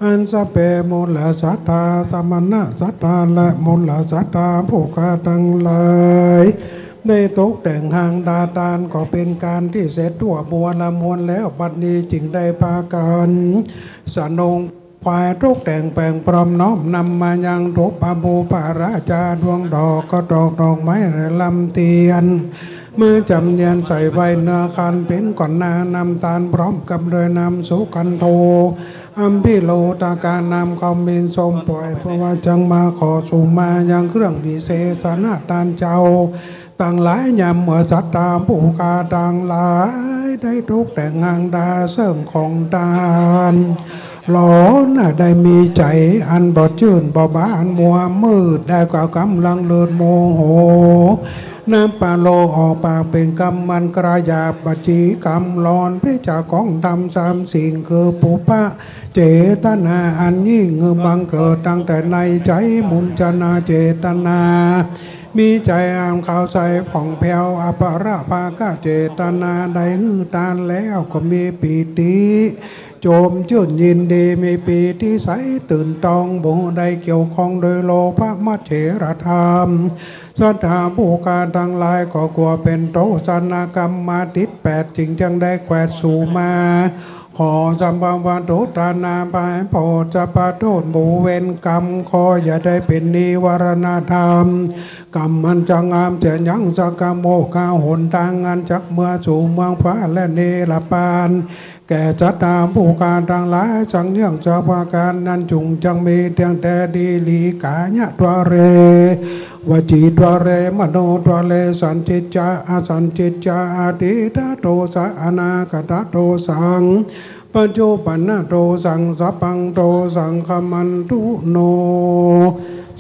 อันสเปมูลสัตตาสมณะสัตตาและมูลสัตตาผู้กาทั้งหลายได้ตกแต่งหางดาตานก็เป็นการที่เสร็จทั่วบัวละมวลแล้วบัดนี้จึงได้พากันสนงฝ่ายตกแต่งแปลงพร้อมน้อมนำมายังทุบอาบูปาราชาดวงดอกก็ดอกไม้ลำเทียนเมื่อจำเนียนใส่ไว้เนื้อคันเป็นก่อนนานำตาลพร้อมกับเลยนำสุกันโทอัมพิโลตาการนำคอมบินสมปล่อยเพราะว่าจังมาขอสู่มายังเครื่องวิเศษนาตานเจ้าต่างหลายยามเมื่อสัตตาผู้กาต่างหลายได้ทุกแต่งงานดาเสริมของตาลหลอนได้มีใจอันบอดชื่นบ่บ้านมัวมืดได้กว่ากำลังเลือดโมโหน้ำปาโลออกปากเป็นกรรมมันกระยาบบัจีกรรมหลอนพิจารของดำสามสิ่งคือปุพพะเจตนาอันยิ่งบังเกิดตั้งแต่ในใจมุนจนาเจตนามีใจอามข่าวใสผ่องแผ้วอปราภากาเจตนาได้หื้อตานแล้วก็มีปีติโจมชื่นยินดีมีปีที่ใสตื่นตองบุได้เกี่ยวข้องโดยโลภะมัจเฉรธรรมสัทธาผู้การทั้งหลายก็กลัวเป็นโตสนากรรมมาติด8จึงจังได้แกวดสู่มาขอสัมภาวะโตตานาปายโพจะปะโทษหมู่เวรกรรมขออย่าได้เป็นนิวรณธรรมกรรมมันจังงามจะยังสกโมกาหนทางงานจักเมื่อสู่เมืองฟ้าและเนรปานแก่จัตตาผู้การทั้งหลายจังเนื่องจากว่าการนั้นจุงจังมีเพียงแต่ดีลีกาญะตัวเรวจีตัวเรมโนตัวเรสันจิตจาอาสันจิตจาอาทิตาโตสะอนาคตโตสังปัจจุปันนโตสังสัพพังโตสังขมันตุโน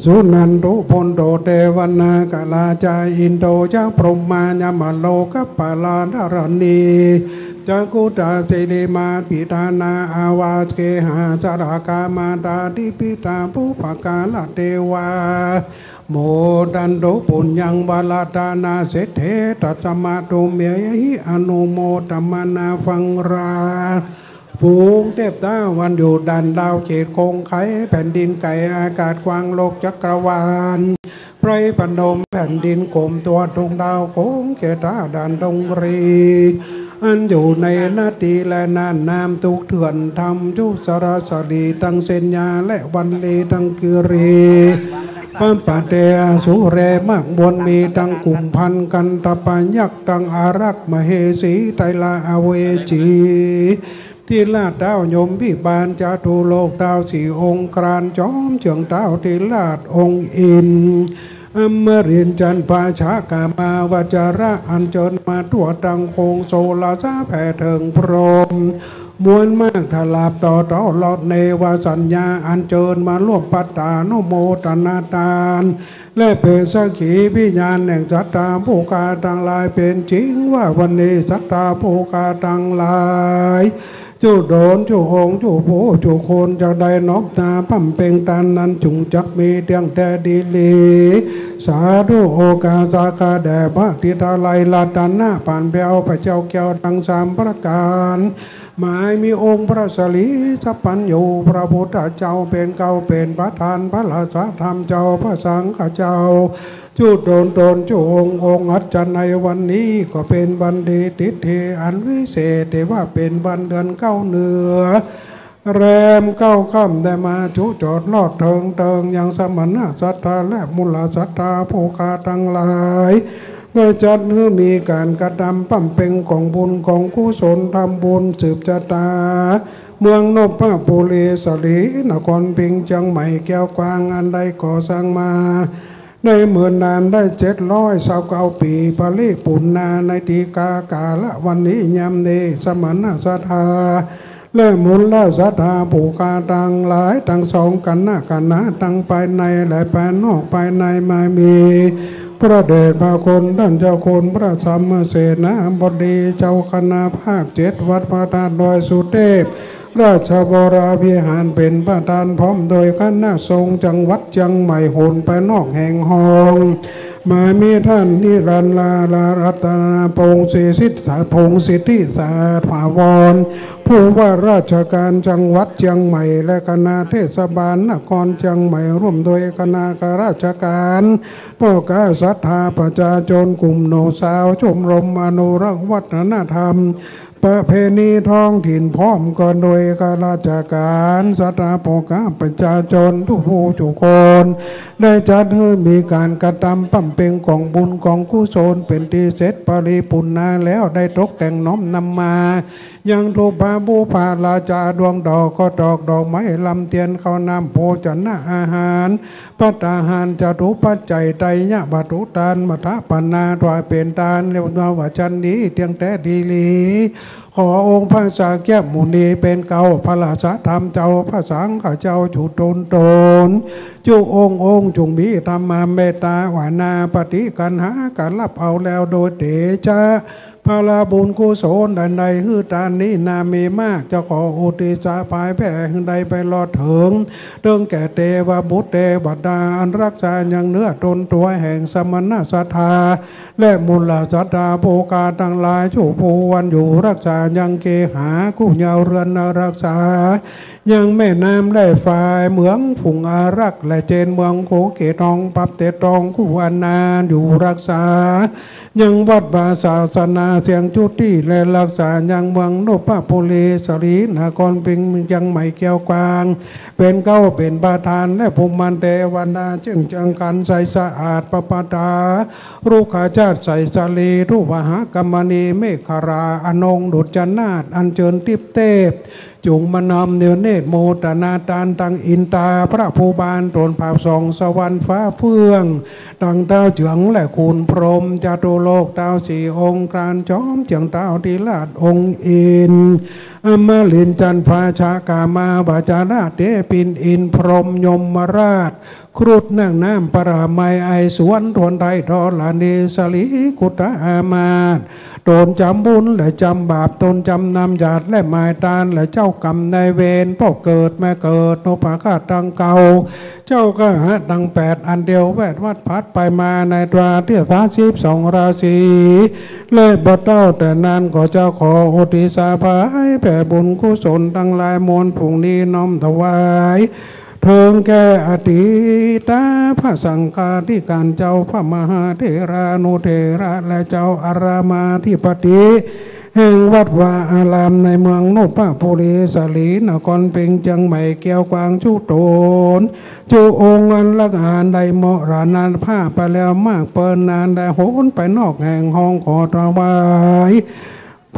สุนันตุพนโตเทวนา กาลาจาอินโตจะพรหมายามโลกัปปาลาดารณีจักุตาสิริมาปิตานาอาวาสเกหาสารากามาตาดิปิตาปุปกาลเทวา โมตันโตปุญญังบาลาตานาเสเทตัสมาโตเมียหิอนุโมตมานาฟังราฝูงเทพดาวันอยู่ดันดาวเขตคงไขแผ่นดินไก่อากาศกว้างโลกจักรวาลไพรพนมแผ่นดินกลมตัวดวงดาวโค้งเขตาดันดงรีอันอยู่ในนาทีและนานนามทุกเถื่อนทำทุสารสดีตั้งเซนยาและวันเลตั้งกิรีปัมปะเตอสุเรมากบนมีตั้งกลุ่มพันกันตะปัญญักตั้งอารักมเหสีไตลาอเวจีที่ลาดดาวยมพิบาลจาตุโลกดาวสี่องค์กรานจอมเฉียงดาวที่ลาดองค์อินอมรินจันปาชากามาวจาระอันเจิญมาทั่วตังโคงโซลาซาแผ่เถิงพรหมมวลมากถลาบต่อเต้าลอดเนวสัญญาอันเจิญมาร่วมปัตตานุโมตนาทานและเป็นสักขีพิญาณแห่งศรัทธาผู้กาทั้งหลายเป็นจริงว่าวันนี้ศรัทธาผู้กาทั้งหลายจูโดนจูหงจูโผจูโคนจะได้นอบตาพัมเพ่งตานนั้นจุงจักมีเตียงแต่ดีลีสาธุโอกาสาคาแด่พระทิตาลัยลาตานาผ่านเบลพระเจ้าแก้วทั้งสามประการหมายมีองค์พระสรีสัพพัญญูพระพุทธเจ้าเป็นเก่าเป็นประธานพระราชธรรมเจ้าพระสังฆเจ้าจุดโดนจุองค์อัจฉริในวันนี้ก็เป็นวันดีทิเทอันวิเศษแต่ว่าเป็นวันเดือนเก้าเหนือแรมเก้าค่ำได้มาจุจอดลอดเทิงยังสมณะศรัทธาและมุลศรัทธาผู้คาทั้งหลายเมื่อจัดให้มีการกระทำปั้มเพ่งของบุญของกุศลทำบุญสืบชะตาเมืองนพบุรีสลีนครพิงเชียงใหม่แก้วกวางอันใดก่อสร้างมาในเมื่อนานได้729 ปีปริปุณนาในทีกากาละวันนี้ยามเนสมณะศรัทธาและมุลศรัทธาผู้กาต่างหลายทั้งสองกันหน้ากันนะทั้งภายในและภายนอกภายในมามีพระเดชพระคุณท่านเจ้าคุณพระสัมมาเสนาบดีเจ้าคณะภาค7วัดพระธาตุดอยสุเทพราชบราภิหารเป็นประธานพร้อมโดยคณะสงฆ์จังหวัดเชียงใหม่โหนไปนอกแห่งห้องมามีท่านนิรันดร์ลารัตนาพงศ์สิทธิพงศ์สิทธิสาถาวรผู้ว่าราชการจังหวัดเชียงใหม่และคณะเทศบาลนครเชียงใหม่ร่วมโดยคณะข้าราชการผู้กาศรัทธาประชาชนกลุ่มโนสาวชมรมอนุรักษ์วัฒนธรรมประเพณีท้องถิ่นพร้อมกันโดยข้าราชการศรัทธาผู้กาประชาชนทุกผู้ทุกคนได้จัดให้มีการกระทำปั้มเพ่งของบุญของกุศลเป็นที่เสร็จปริปุณณาแล้วได้ตกแต่งน้อมนำมายังถูกพาบูพาราชาดวงดอกก็ดอกไม้ลำเทียนข้าวน้ำโภชนะอาหารปัตตาหารจตุปัจจัยไตรยะบัตุตานมัทปนาถวายเป็นทานเรียกว่าจันนี้เตียงแต่ดีลีขอองค์พระสาแก้วมุนีเป็นเก่าพระราชธรรมเจ้าพระสังฆเจ้าจุตนจุองค์จงมีธรรมเมตตาวานาปฏิกันหาการรับเอาแล้วโดยเตชะพระลาบุญกุศลใดๆฮือตานนี้นามีมากจะขออุทิศภายแผ่ใดไปรอดถึงเรื่องแก่เทวบุตรเทวดาอันรักษาอย่างเนื้อตนตัวแห่งสมณศรัทธาและมุลศรัทธาโภกาทั้งหลายชูภูวันอยู่รักษายังเกหาคู่เยาวเรือนรักษายังแม่น้ำได้ฝ่ายเมืองฝุงอารักและเจนเมืองโขเกตองปับเตตองคู่อนนานอยู่รักษายังวัดบาศาสนาเสียงจุติและรักษายังเมืองนพบุรีสรีนครพิงยังใหม่แก้วกวางเป็นเก้าเป็นประธานและภูมิมันเทวนาจึงจังกันใสสะอาดประปตารูขาชาติใสสลีรูปหากรรมณีเมฆราอนงดุจนาฏอันเจิญทิพเทพจุงมานำเนือเนตรโมตนาตานตังอินตาพระภูบาลตนภาพสองสวรรค์ฟ้าเฟื่องดังเต้าเจืองและคุณพรหมจตุโลกเต้าสี่องค์การจอมเจียงเต้าทีลาดองค์อินอมลินจันทราชากามาบาจาราเตปินอินพรหมยมราชครุฑนั่งน้ำปราไมไอสวนทวนไทยทอลานีสลีกุตอามาตตนจำบุญและจำบาปตนจำนำญาติและหมายตานและเจ้า ากรรมนายเวรพ่อเกิดแม่เกิดโนภาคาตังเก่าเจ้าก็หาดัง8อันเดียวแวดวัดพัดไปมาในตราที่32ราศีเลยบ่เต้าแต่นานก็เจ้าขออุทิศาภายแผ่บุญกุศลทั้งหลายมวลผุ่งนี้น้อมถวายเทิงแก่อดีตพระสังฆาธิการเจ้าพระมหาเถรานุเถระและเจ้าอารามาธิปติแห่งวัดวาอารามในเมืองโนปะปุรีสลีนครเพ็งจังใหม่แก้วกวางชุโตนจูองค์อันละอานใดเหมาะรานานผ้าไปแล้วมากเปินนานได้โหนไปนอกแห่งห้องขอถวาย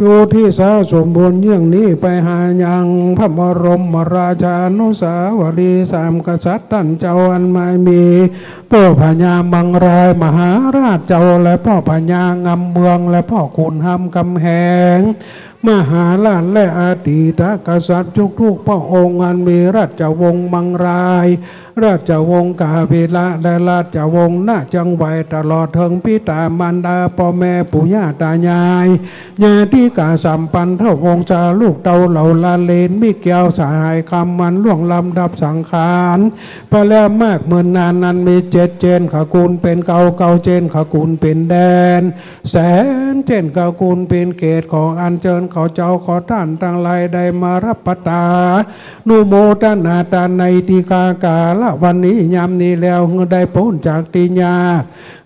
ผู้ที่สาสมบูรณ์เยี่ยงนี้ไปหายังพระบรมราชานุสาวรีย์3กษัตริย์ท่านเจ้าอันไม่มีพ่อพญามังรายมหาราชเจ้าและพ่อพญางำเมืองและพ่อขุนห้ำกำแหงมหาราชและอดีตกษัตริย์ทุกพระองค์อันมีราชวงศ์มังรายราชวงศ์กาภิละและราชวงศ์นาจังไหวตลอดถึงพิตามารดาพ่อแม่ปู่ย่าตายายญาติกาสัมพันธ์เท่าวงศาลูกเต่าเหล่าลาเลนมิเกียวสหายคำมันล่วงลำดับสังขารไปแล้วมากเมื่อนานนั้นมี7 เจนขกูลเป็นเก่าเจนขกูลเป็นแดนแสนเจนขกูลเป็นเกตของอันเจิญเขาเจ้าขอท่านทั้งหลายได้มารับประทานนุโมทนาทานในทีกากาละวันนี้ยามนี้แล้วเงือได้พ้นจากตีญา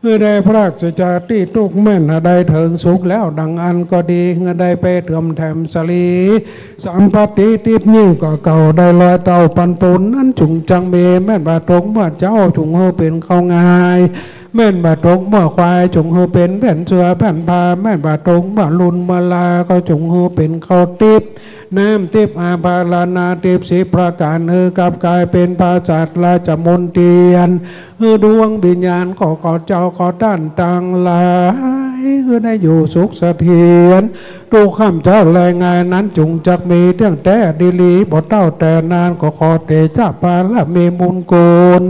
เงือได้พรากจากที่ทุกแม่นได้ถึงสุขแล้วดังอันก็ดีเงือได้ไปเถื่อมแถมสลีสัมปติติดยิ่งก็เก่าได้ลอยเต่าปันปุนนั้นจุงจังเมแม่นบาตรงว่าเจ้าจุงเฮเป็นเข้าง่ายแม่นบาตรงเมื่อควายจงเฮเป็นแผ่นเสือแผ่นพาแม่นบาตรงเมื่อลุนมาลาก็จงเฮเป็นเข้าติบน้ำทิพอาภาลานาทิพ10ประการกับกายเป็นภาษาราชมนเทียนดวงวิญญาณขอเจ้าขอท่านต่างหลายได้อยู่สุขเสถียรทุกข้ามเจ้าแรงงานนั้นจุงจักมีเรื่องแต่ดีลีบ่เต้าแต่นานก็ขอเตชะปาละเมมุนโกน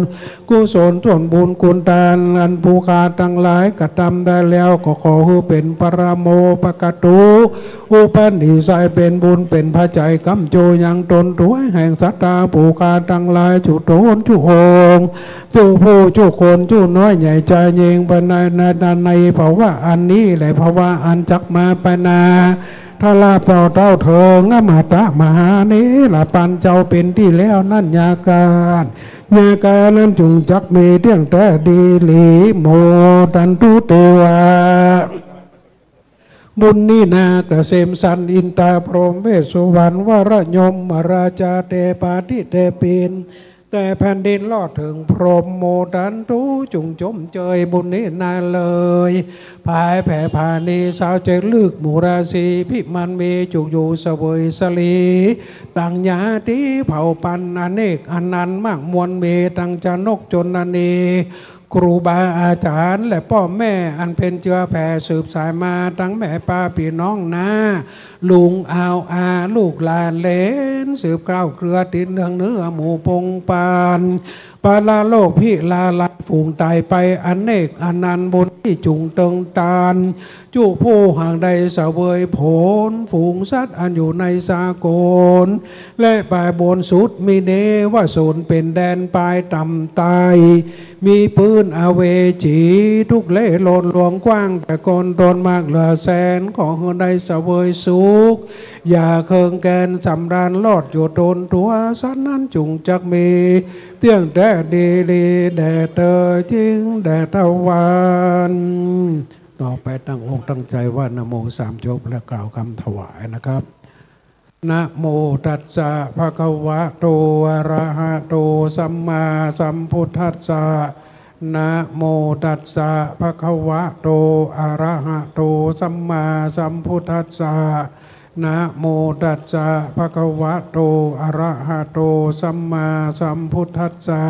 กุศลส่วนบุญกุณทานอันภูคาทั้งหลายกระทำได้แล้วก็ขอให้เป็นปรโมปกตุอุปนิสัยเป็นบุญเป็นพระใจกำโจยังตนตัวแห่งสัตตาภูคาทั้งหลายจุโตนจุโองจุผู้จุคนจุน้อยใหญ่ใจยิงไปในภาวะอันนี้แหละภาวะอันจักมาปนาถ้าลาบเต่าเถิงอมาตะมหานี้ละปันเจ้าเป็นที่แล้วนั่นยาการนั้นจุงจักมีเรื่องแต่ดีหลีโมตันตุเตวะบุญนี่นาเกษมสันอินตาพรหมเวสสุวรรณวรยมราชาเตปาทิเตปินแต่แผ่นดินลอดถึงพรหมโมดันตุจุงจมเจยบุญนี้นาเลยภายแผ่ผานีสาวเจลึกมูราศีพิมันมีจุกอยู่เสวยสลีต่างญาติเผ่าปันอเนกอนันต์มากมวลเมตังจนกจนนีครูบาอาจารย์และพ่อแม่อันเป็นเจือแผ่สืบสายมาทั้งแม่ป้าพี่น้องนาลุงอาวอาลูกหลานเลนสืบเกล้าเครือติดเนื้อหมู่พงปานปาลาโลกพี่ลาลัดฝูงตายไปอเนกอนันต์บนที่จุงเติงตาลจูผู้ห่างใดเสวยผลฝูงสัตว์อันอยู่ในสากลและปลายบนสุดมีเนว่าโซนเป็นแดนปลายต่ำตายมีปืนอเวจีทุกเล่หล่นหลวงกว้างแต่กนโดนมากเหลือแสนของคนใดเสวยสุขอย่าเคิงแกนสำราญลอดอยู่โดนตัวสันนั้นจุงจักมีเตี้ยงแดดดีลีแดดเตอจริงแดดตะวันต่อไปตั้งอกตั้งใจว่านะโม3 จบและกล่าวคำถวายนะครับนะโมตัสสะภะคะวะโตอะระหะโตสัมมาสัมพุทธัสสะนะโมตัสสะภะคะวะโตอะระหะโตสัมมาสัมพุทธัสสะนะโมตัสสะภะคะวะโตอะระหะโตสัมมาสัมพุทธัสสะ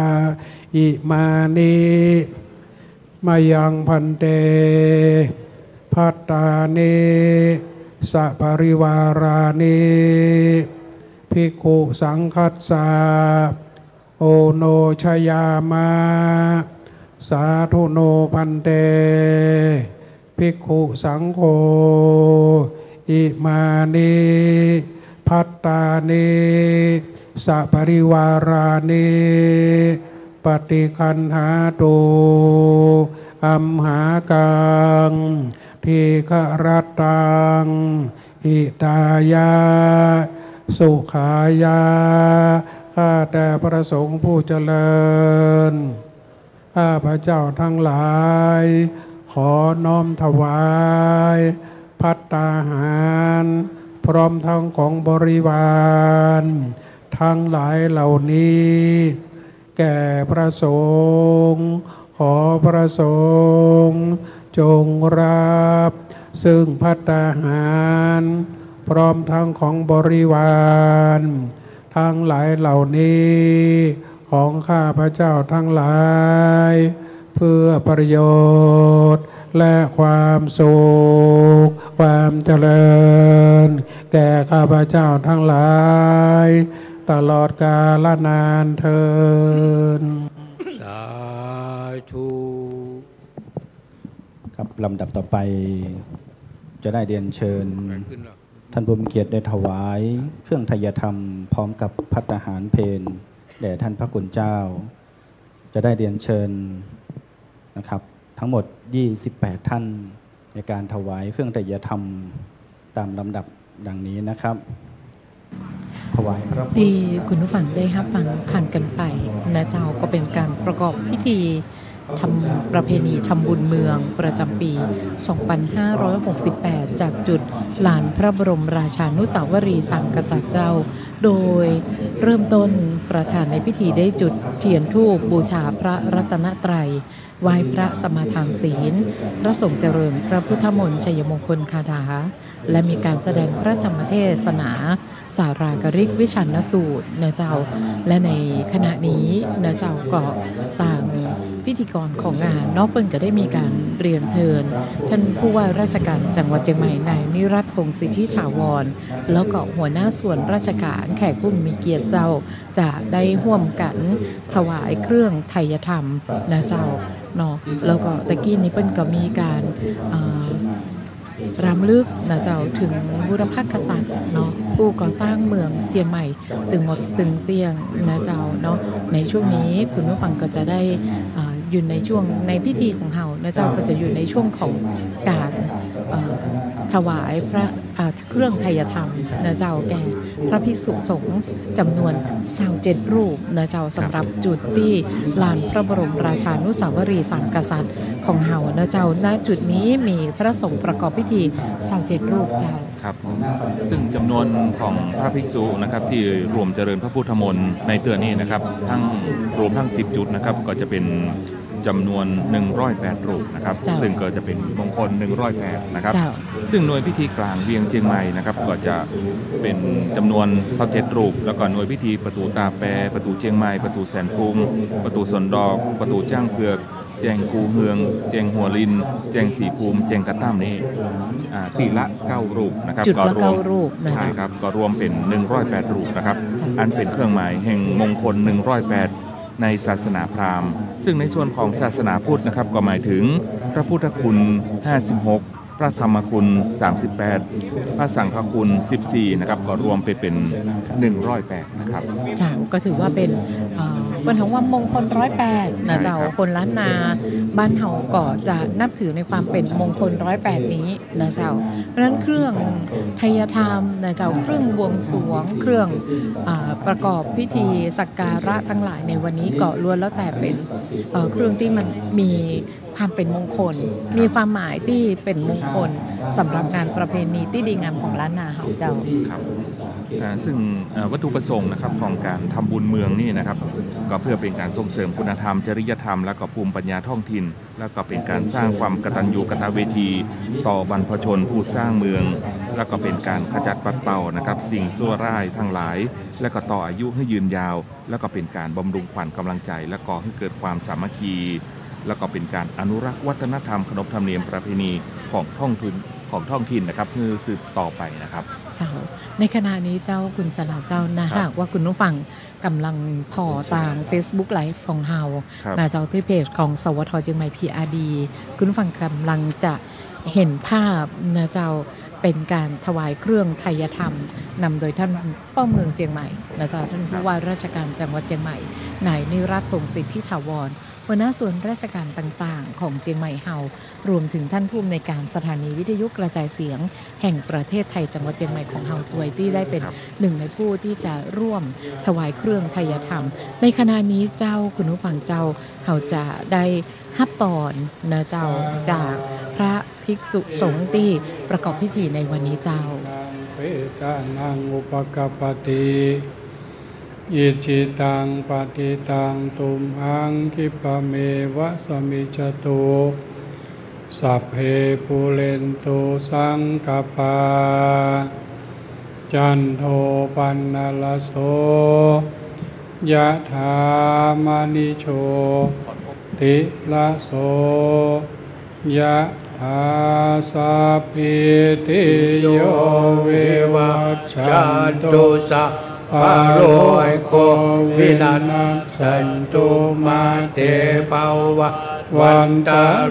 อิมานิมายังพันเตภัตตานิสัปริวารานิภิกขุสังคัสสะโอโนชยามะสาธุโนพันเตภิกขุสังโฆอิมานิภัต ตานิสัปริวารานิปฏิคันหาตุอัมหากังทีฆรัตตังหิตายาสุขายาข้าแต่พระสงฆ์ผู้เจริญข้าพระเจ้าทั้งหลายขอน้อมถวายภัตตาหารพร้อมทั้งของบริวารทั้งหลายเหล่านี้แก่พระสงฆ์ขอพระสงฆ์จงรับซึ่งภัตตาหารพร้อมทั้งของบริวารทั้งหลายเหล่านี้ของข้าพระเจ้าทั้งหลายเพื่อประโยชน์และความสุขความเจริญแก่ข้าพเจ้าทั้งหลายตลอดกาลนานเทอญสาธุ ครับลำดับต่อไปจะได้เรียนเชิญท่านผู้มีเกียรติได้ถวายเครื่องไทยธรรมพร้อมกับภัตตาหารเพลแด่ท่านพระคุณเจ้าจะได้เรียนเชิญนะครับทั้งหมด28ท่านในการถวายเครื่องไตรยธรรมตามลำดับดังนี้นะครับถวายครับที่คุณผู้ฟังได้รับฟังผ่านกันไปนะเจ้าก็เป็นการประกอบพิธีทำประเพณีทำบุญเมืองประจำปี 2568 จากจุดลานพระบรมราชานุสาวรีย์สามกษัตริย์เจ้าโดยเริ่มต้นประธานในพิธีได้จุดเทียนธูปบูชาพระรัตนตรัยไหว้พระสมาทานศีลพระสงฆ์เจริญพระพุทธมนต์ชัยมงคลคาถาและมีการแสดงพระธรรมเทศนาสารากริกวิชันสูตรเนเจ้าและในขณะนี้เนเจ้าก็ต่างพิธีกรของงานนอกเปิ้ลก็ได้มีการเรียนเชิญท่านผู้ว่าราชการจังหวัดเชียงใหม่นายนิรัตน์พงศ์สิทธิถาวรแล้วก็หัวหน้าส่วนราชการแขกผู้มีเกียรติเจ้าจะได้ร่วมกันถวายเครื่องไทยธรรมนะเจ้าเนาะแล้วก็ตะกี้นี้เปิ้ลก็มีการรำลึกนะเจ้าถึงบุรพกษัตริย์เนาะผู้ก่อสร้างเมืองเชียงใหม่ตึงหมดตึงเสียงนะเจ้าเนาะในช่วงนี้คุณผู้ฟังก็จะได้อยู่ในช่วงในพิธีของเฮานะเจ้าก็จะอยู่ในช่วงของการถวายพระเครื่องไทยธรรมนะเจ้าแก่พระภิกษุสงฆ์จำนวน27รูปนะเจ้าสำหรับจุดที่ลานพระบรมราชานุสาวรีย์สามกษัตริย์ของเฮานะเจ้าณจุดนี้มีพระสงฆ์ประกอบพิธี27รูปเจ้าครับซึ่งจำนวนของพระภิกษุนะครับที่รวมเจริญพระพุทธมนต์ในเตือนนี้นะครับทั้งรวมทั้ง10จุดนะครับก็จะเป็นจำนวน108รูปนะครับซึ่งก็จะเป็นมงคล108นะครับซึ่งหน่วยพิธีกลางเวียงเชียงใหม่นะครับก็จะเป็นจำนวน27รูปแล้วก็หน่วยพิธีประตูตาแปรประตูเชียงใหม่ประตูแสนภูมิประตูสนดอกประตูจ้างเผือกแจงคูเฮืองแจงหัวลินแจงสีภูมิแจงกระตั้มนี่ตีละ9รูปนะครับจุดละ9รูปใช่ครับก็รวมเป็น108รูปนะครับอันเป็นเครื่องหมายแห่งมงคล108ในศาสนาพราหมณ์ซึ่งในส่วนของศาสนาพุทธนะครับก็หมายถึงพระพุทธคุณ56พระธรรมคุณ38พระสังฆคุณ14นะครับก็รวมเป็น108นะครับจ้าก็ถือว่าเป็นวันของว่ามงคล108นะเจ้าคนล้านนาบ้านเฮาก็จะนับถือในความเป็นมงคล108นี้นะเจ้าเพราะฉะนั้นเครื่องไทยธรรมนะเจ้าเครื่องบวงสรวงเครื่องประกอบพิธีสักการะทั้งหลายในวันนี้ก็ล้วนแล้วแต่เป็นเครื่องที่มันมีความเป็นมงคลมีความหมายที่เป็นมงคลสำหรับงานประเพณีที่ดีงามของล้านนาเฮาเจ้าครับซึ่งวัตถุประสงค์นะครับของการทำบุญเมืองนี่นะครับก็เพื่อเป็นการส่งเสริมคุณธรรมจริยธรรมและก็ภูมิปัญญาท้องถิ่นแล้วก็เป็นการสร้างความกตัญญูกตเวทีต่อบรรพชนผู้สร้างเมืองแล้วก็เป็นการขจัดปัดเป่านะครับสิ่งชั่วร้ายทั้งหลายและก็ต่ออายุให้ยืนยาวแล้วก็เป็นการบำรุงขวัญกำลังใจและก่อให้เกิดความสามัคคีแล้วก็เป็นการอนุรักษ์วัฒนธรรมขนบธรรมเนียมประเพณีของท้องถิ่นนะครับเพื่อสืบต่อไปนะครับเจ้าในขณะนี้เจ้าคุณสนาเจ้านะหากว่าคุณผู้ฟังกำลังพอตาม Facebook Live ของเฮานะเจ้าที่เพจของสวท.เชียงใหม่ PRD คุณผู้ฟังกำลังจะเห็นภาพนะเจ้า เป็นการถวายเครื่องไทยธรรมนำโดยท่านป้อเมืองเจียงใหม่นะเจ้าท่านผู้ว่าราชการจังหวัดเจียงใหม่นายนิรัตน์พงศ์สิทธิถาวรหัวหน้าส่วนราชการต่างๆของเจียงใหม่เฮารวมถึงท่านผู้อำนวยการสถานีวิทยุกระจายเสียงแห่งประเทศไทยจังหวัดเจียงใหม่ของเฮาด้วยที่ได้เป็นหนึ่งในผู้ที่จะร่วมถวายเครื่องไทยธรรมในขณะนี้เจ้าคุณผู้ฟังเจ้าเฮาจะได้ฮับปอนนะเจ้าจากพระภิกษุสงฆ์ที่ประกอบพิธีในวันนี้เจ้าเปตานังอุปกปติอิจิตังปฏิตังตุมหังคิปะเมวะสมิจตุสัพเพปุเรนตุสังกปาจันโทปันนลโสยะถามณิโชติละโสยะถาสัพพิติโยวิวัชชันตุสัพพะโรโควินัสสันตุมาเตภวะวันต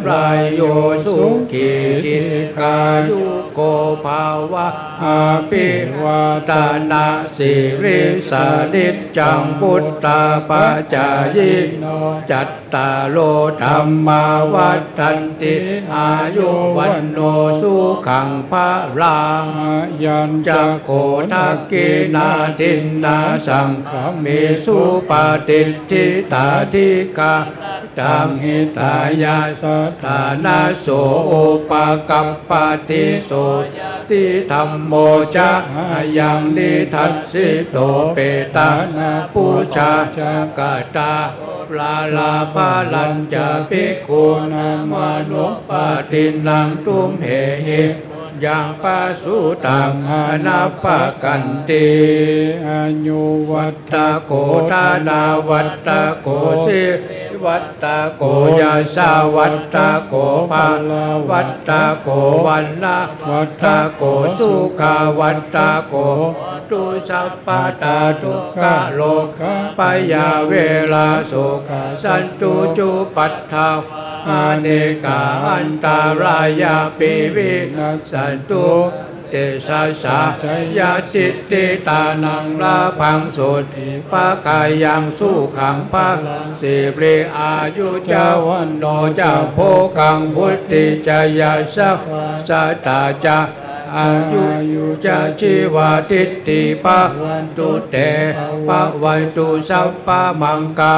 รายโยสุขีจิกายุโกภาวะอาภิวาตนาสิริสานิจจังพุทธาปัจจายโนจัตตาโลธรรมาวัฏันติอายุวันโนสุขังภะลังยัญจักโขทักกินาทินนาสังฆมิสุปฏิทิตาธิกาตังหิตายาสถานาโสอุปกัปปติโสติธัมโมจะยังนิทัสสิโตเปตานาปุชาจกตาปลาลาภาลัญจะภิกขุนามานุปตินังตุมเหหิยังปะสุตังอนัปปกันติอายุวัตตะโกธานาวัตตะโกสิวัตตะโกยาสาวัตตะโกภาลาวัตตะโกวันนะวัตตะโกสุขาวัตตะโกตุสัพพะตาทุกขโลกปยาเวลาโสกสันตุจุปัฏฐาอาเนกาอันตารายาปิวินัสสันตุเตชะสายาสิทธิตานังลาภังสุติปะกายังสุขังภะสิริอายุจาวันโนจาโภกังพุทธิจายาสัพสัตตาจาอายุจะชีวาทิฏฐิปะวันตุเตปะวันตุสัพพะมังกา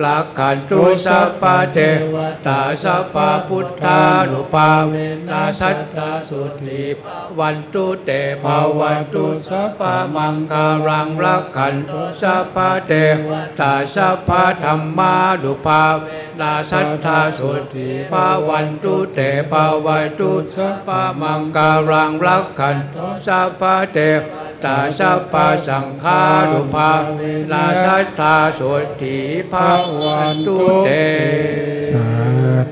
ลักขันตุสัพพะเทวตาสัพพะพุทธานุภาเวนัสสัทธาสุติวันตุเตภาวันตุสัพพะมังกาลังลักขันตุสัพพะเทวตาสัพพะธรรมานุภาเวนัสสัทธาสุติภาวันตุเตภาวันตุสัพพะมังกาลังลักขันตุสัพพะเทวตาสัพพะสังฆานุภาเวนัสสัทธาสุติภาวันตุเตสา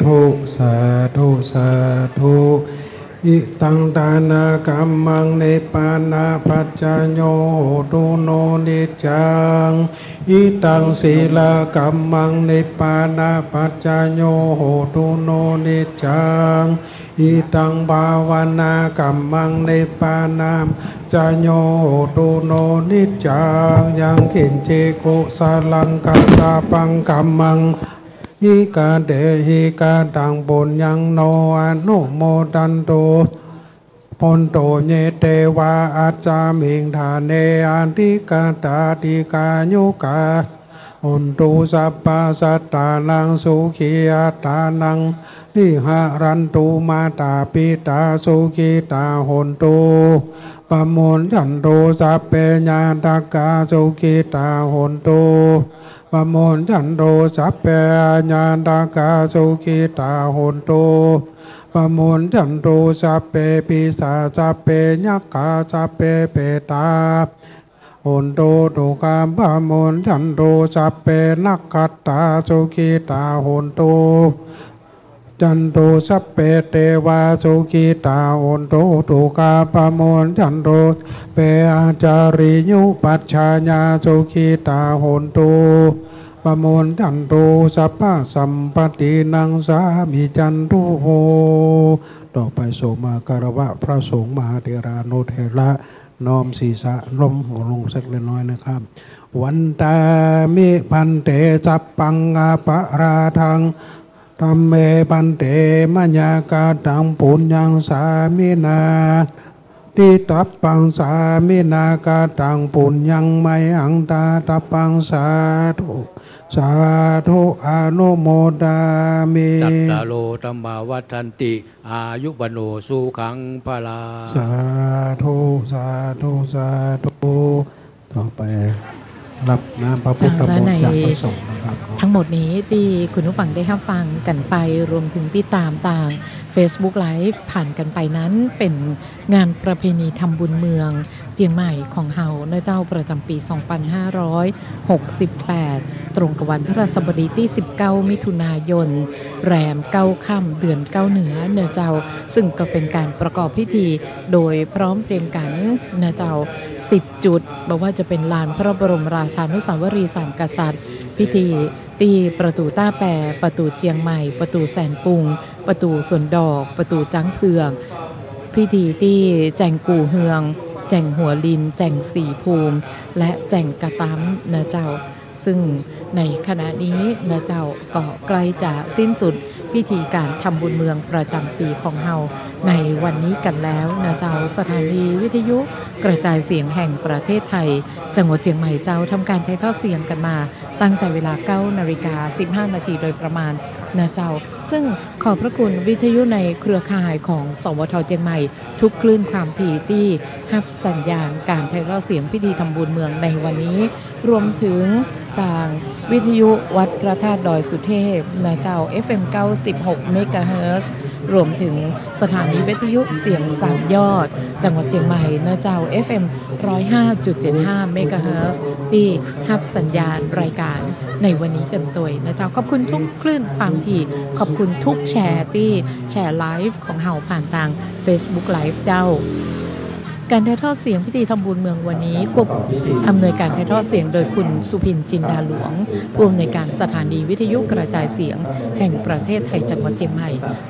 ธุสาธุสาธุอิตังทานากัมมังนิปานาปัจจโยโหตุโนนิจังอิตังศีลากัมมังนิปานาปัจจโยโหตุโนนิจังอิตังภาวนากัมมังนิปานาจโยโหตุโนนิจังยังขินเจโกสาลังกัตตาปังกัมมังหิกาเดหิกาตังปุญญังโนอนุโมทันตุพนโตเยเตวาอาจามิงธาเนอันติกาตาติกายุกาอุนตุสัพพะสัตตานังสุขีอัตตานังนิหารันตุมาตาปิตาสุขีตาหนตุปะมุนฉันตุสัพเพญาตากาสุขีตาหนตุปะมุนฉันตุสัพเพญาตากาสุขีตาหนตุปะมุนฉันตุสัพเพปิสาสัพเพยักขาสัพเพเปตาหนตุตุกามปะมุนฉันตุสัพเพนักขัตตาสุขีตาหนตุจันตุสัพเพเทวาสุขีตาโอนโตตุกาปะโมนจันตุเปอาจาริยุปัชฌาญาสุขีตาโอนตุปะโมนจันตุสัพพะสัมปตินังสามิจันตุโห ต่อไปโสมาการวะพระสงฆ์มหาเถรานุเถระน้อมศีรษะล้มหัวลงสักเล็กน้อยนะครับวันตามิพันเตสัพปังอาปะราทังธัมเมพันเตมัญญากาตังปุญญังสามินาทิตัปปังสามินากาตังปุญญังไมหังตาตัปปังสาธุสาธุอนุโมดามิตัตตาโลธัมมาวัฏันติอายุวโนสุขังพลาสาธุสาธุสาธุต่อไปรับน้ำพระพุทธมนต์จากพระสงฆ์นะครับทั้งหมดนี้ที่คุณผู้ฟังได้รับฟังกันไปรวมถึงที่ตามต่าง Facebook Live ผ่านกันไปนั้นเป็นงานประเพณีทำบุญเมืองเจียงใหม่ของเฮาเนื้อเจ้าประจำปี 2568 ตรงกับวันพฤหัสบดีที่ 19 มิถุนายน แรม 9 ค่ำเดือน 9 เหนือเนื้อเจ้าซึ่งก็เป็นการประกอบพิธีโดยพร้อมเพรียงกันเนื้อเจ้า 10 จุดบอกว่าจะเป็นลานพระบรมราชานุสาวรีย์สามกษัตริย์พิธีตีประตูต้าแปรประตูเจียงใหม่ประตูแสนปุงประตูสวนดอกประตูจังเผือกพิธีที่แจงกู่เฮืองแจงหัวลินแจงสีภูมิและแจงกระตั้มนะเจ้าซึ่งในขณะนี้นะเจ้าก็ใกล้จะสิ้นสุดพิธีการทำบุญเมืองประจำปีของเฮาในวันนี้กันแล้วนะเจ้าสถานีวิทยุกระจายเสียงแห่งประเทศไทยจังหวัดเชียงใหม่เจ้าทำการถ่ายทอดเสียงกันมาตั้งแต่เวลา 9:15 น.โดยประมาณนะเจ้าซึ่งขอบพระคุณวิทยุในเครือข่ายของสวท.เชียงใหม่ทุกคลื่นความถี่ที่รับสัญญาณการถ่ายทอดเสียงพิธีทำบุญเมืองในวันนี้รวมถึงต่างวิทยุวัดพระธาตุดอยสุเทพนะเจ้า FM 96 เมกะเฮิรตซ์รวมถึงสถานีวิทยุเสียงสามยอดจังหวัดเชียงใหม่นะเจ้า FM 105.75 เมกะเฮิรตซ์ที่รับสัญญาณรายการในวันนี้กันตัวนะเจ้าขอบคุณทุกคลื่นความถี่ขอบคุณทุกแชร์ที่แชร์ไลฟ์ของเฮาผ่านทาง Facebook Live เจ้าการถ่ายทอดเสียงพิธีทำบุญเมืองวันนี้ควบอำนวยการถ่ายทอดเสียงโดยคุณสุพินจินดาหลวงผู้อำนวยการสถานีวิทยุกระจายเสียงแห่งประเทศไทยจังหวัดเชียงใหม่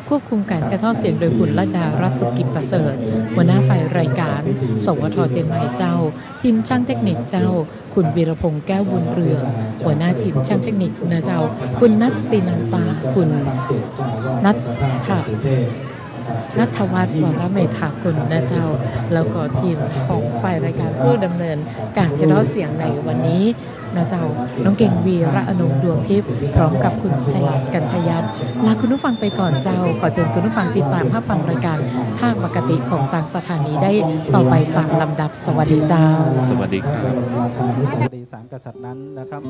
ควบคุมการถ่ายทอดเสียงโดยคุณรัตดารัตน์สุกิจประเสริฐหัวหน้าฝ่ายรายการสวท.เชียงใหม่เจ้าทีมช่างเทคนิคเจ้าคุณวีรพงษ์แก้วบุญเรืองหัวหน้าทีมช่างเทคนิคนะเจ้าคุณนัทตินันตาคุณนัทวัฒน์วรเมธาคุณนะเจ้าแล้วก็ทีมของฝ่ายรายการผู้ดำเนินการถ่ายทอดเสียงในวันนี้นะเจ้าน้องเก่งวีระอนงดวงทิพย์พร้อมกับคุณฉลาดกันทยัตลาคุณผู้ฟังไปก่อนเจ้าขอเชิญคุณผู้ฟังติดตามภาพฟังรายการภาคปกติของต่างสถานีได้ต่อไปตามลำดับสวัสดีเจ้าสวัสดีครับราชานุสาวรีย์สามกษัตริย์นั้นนะครับ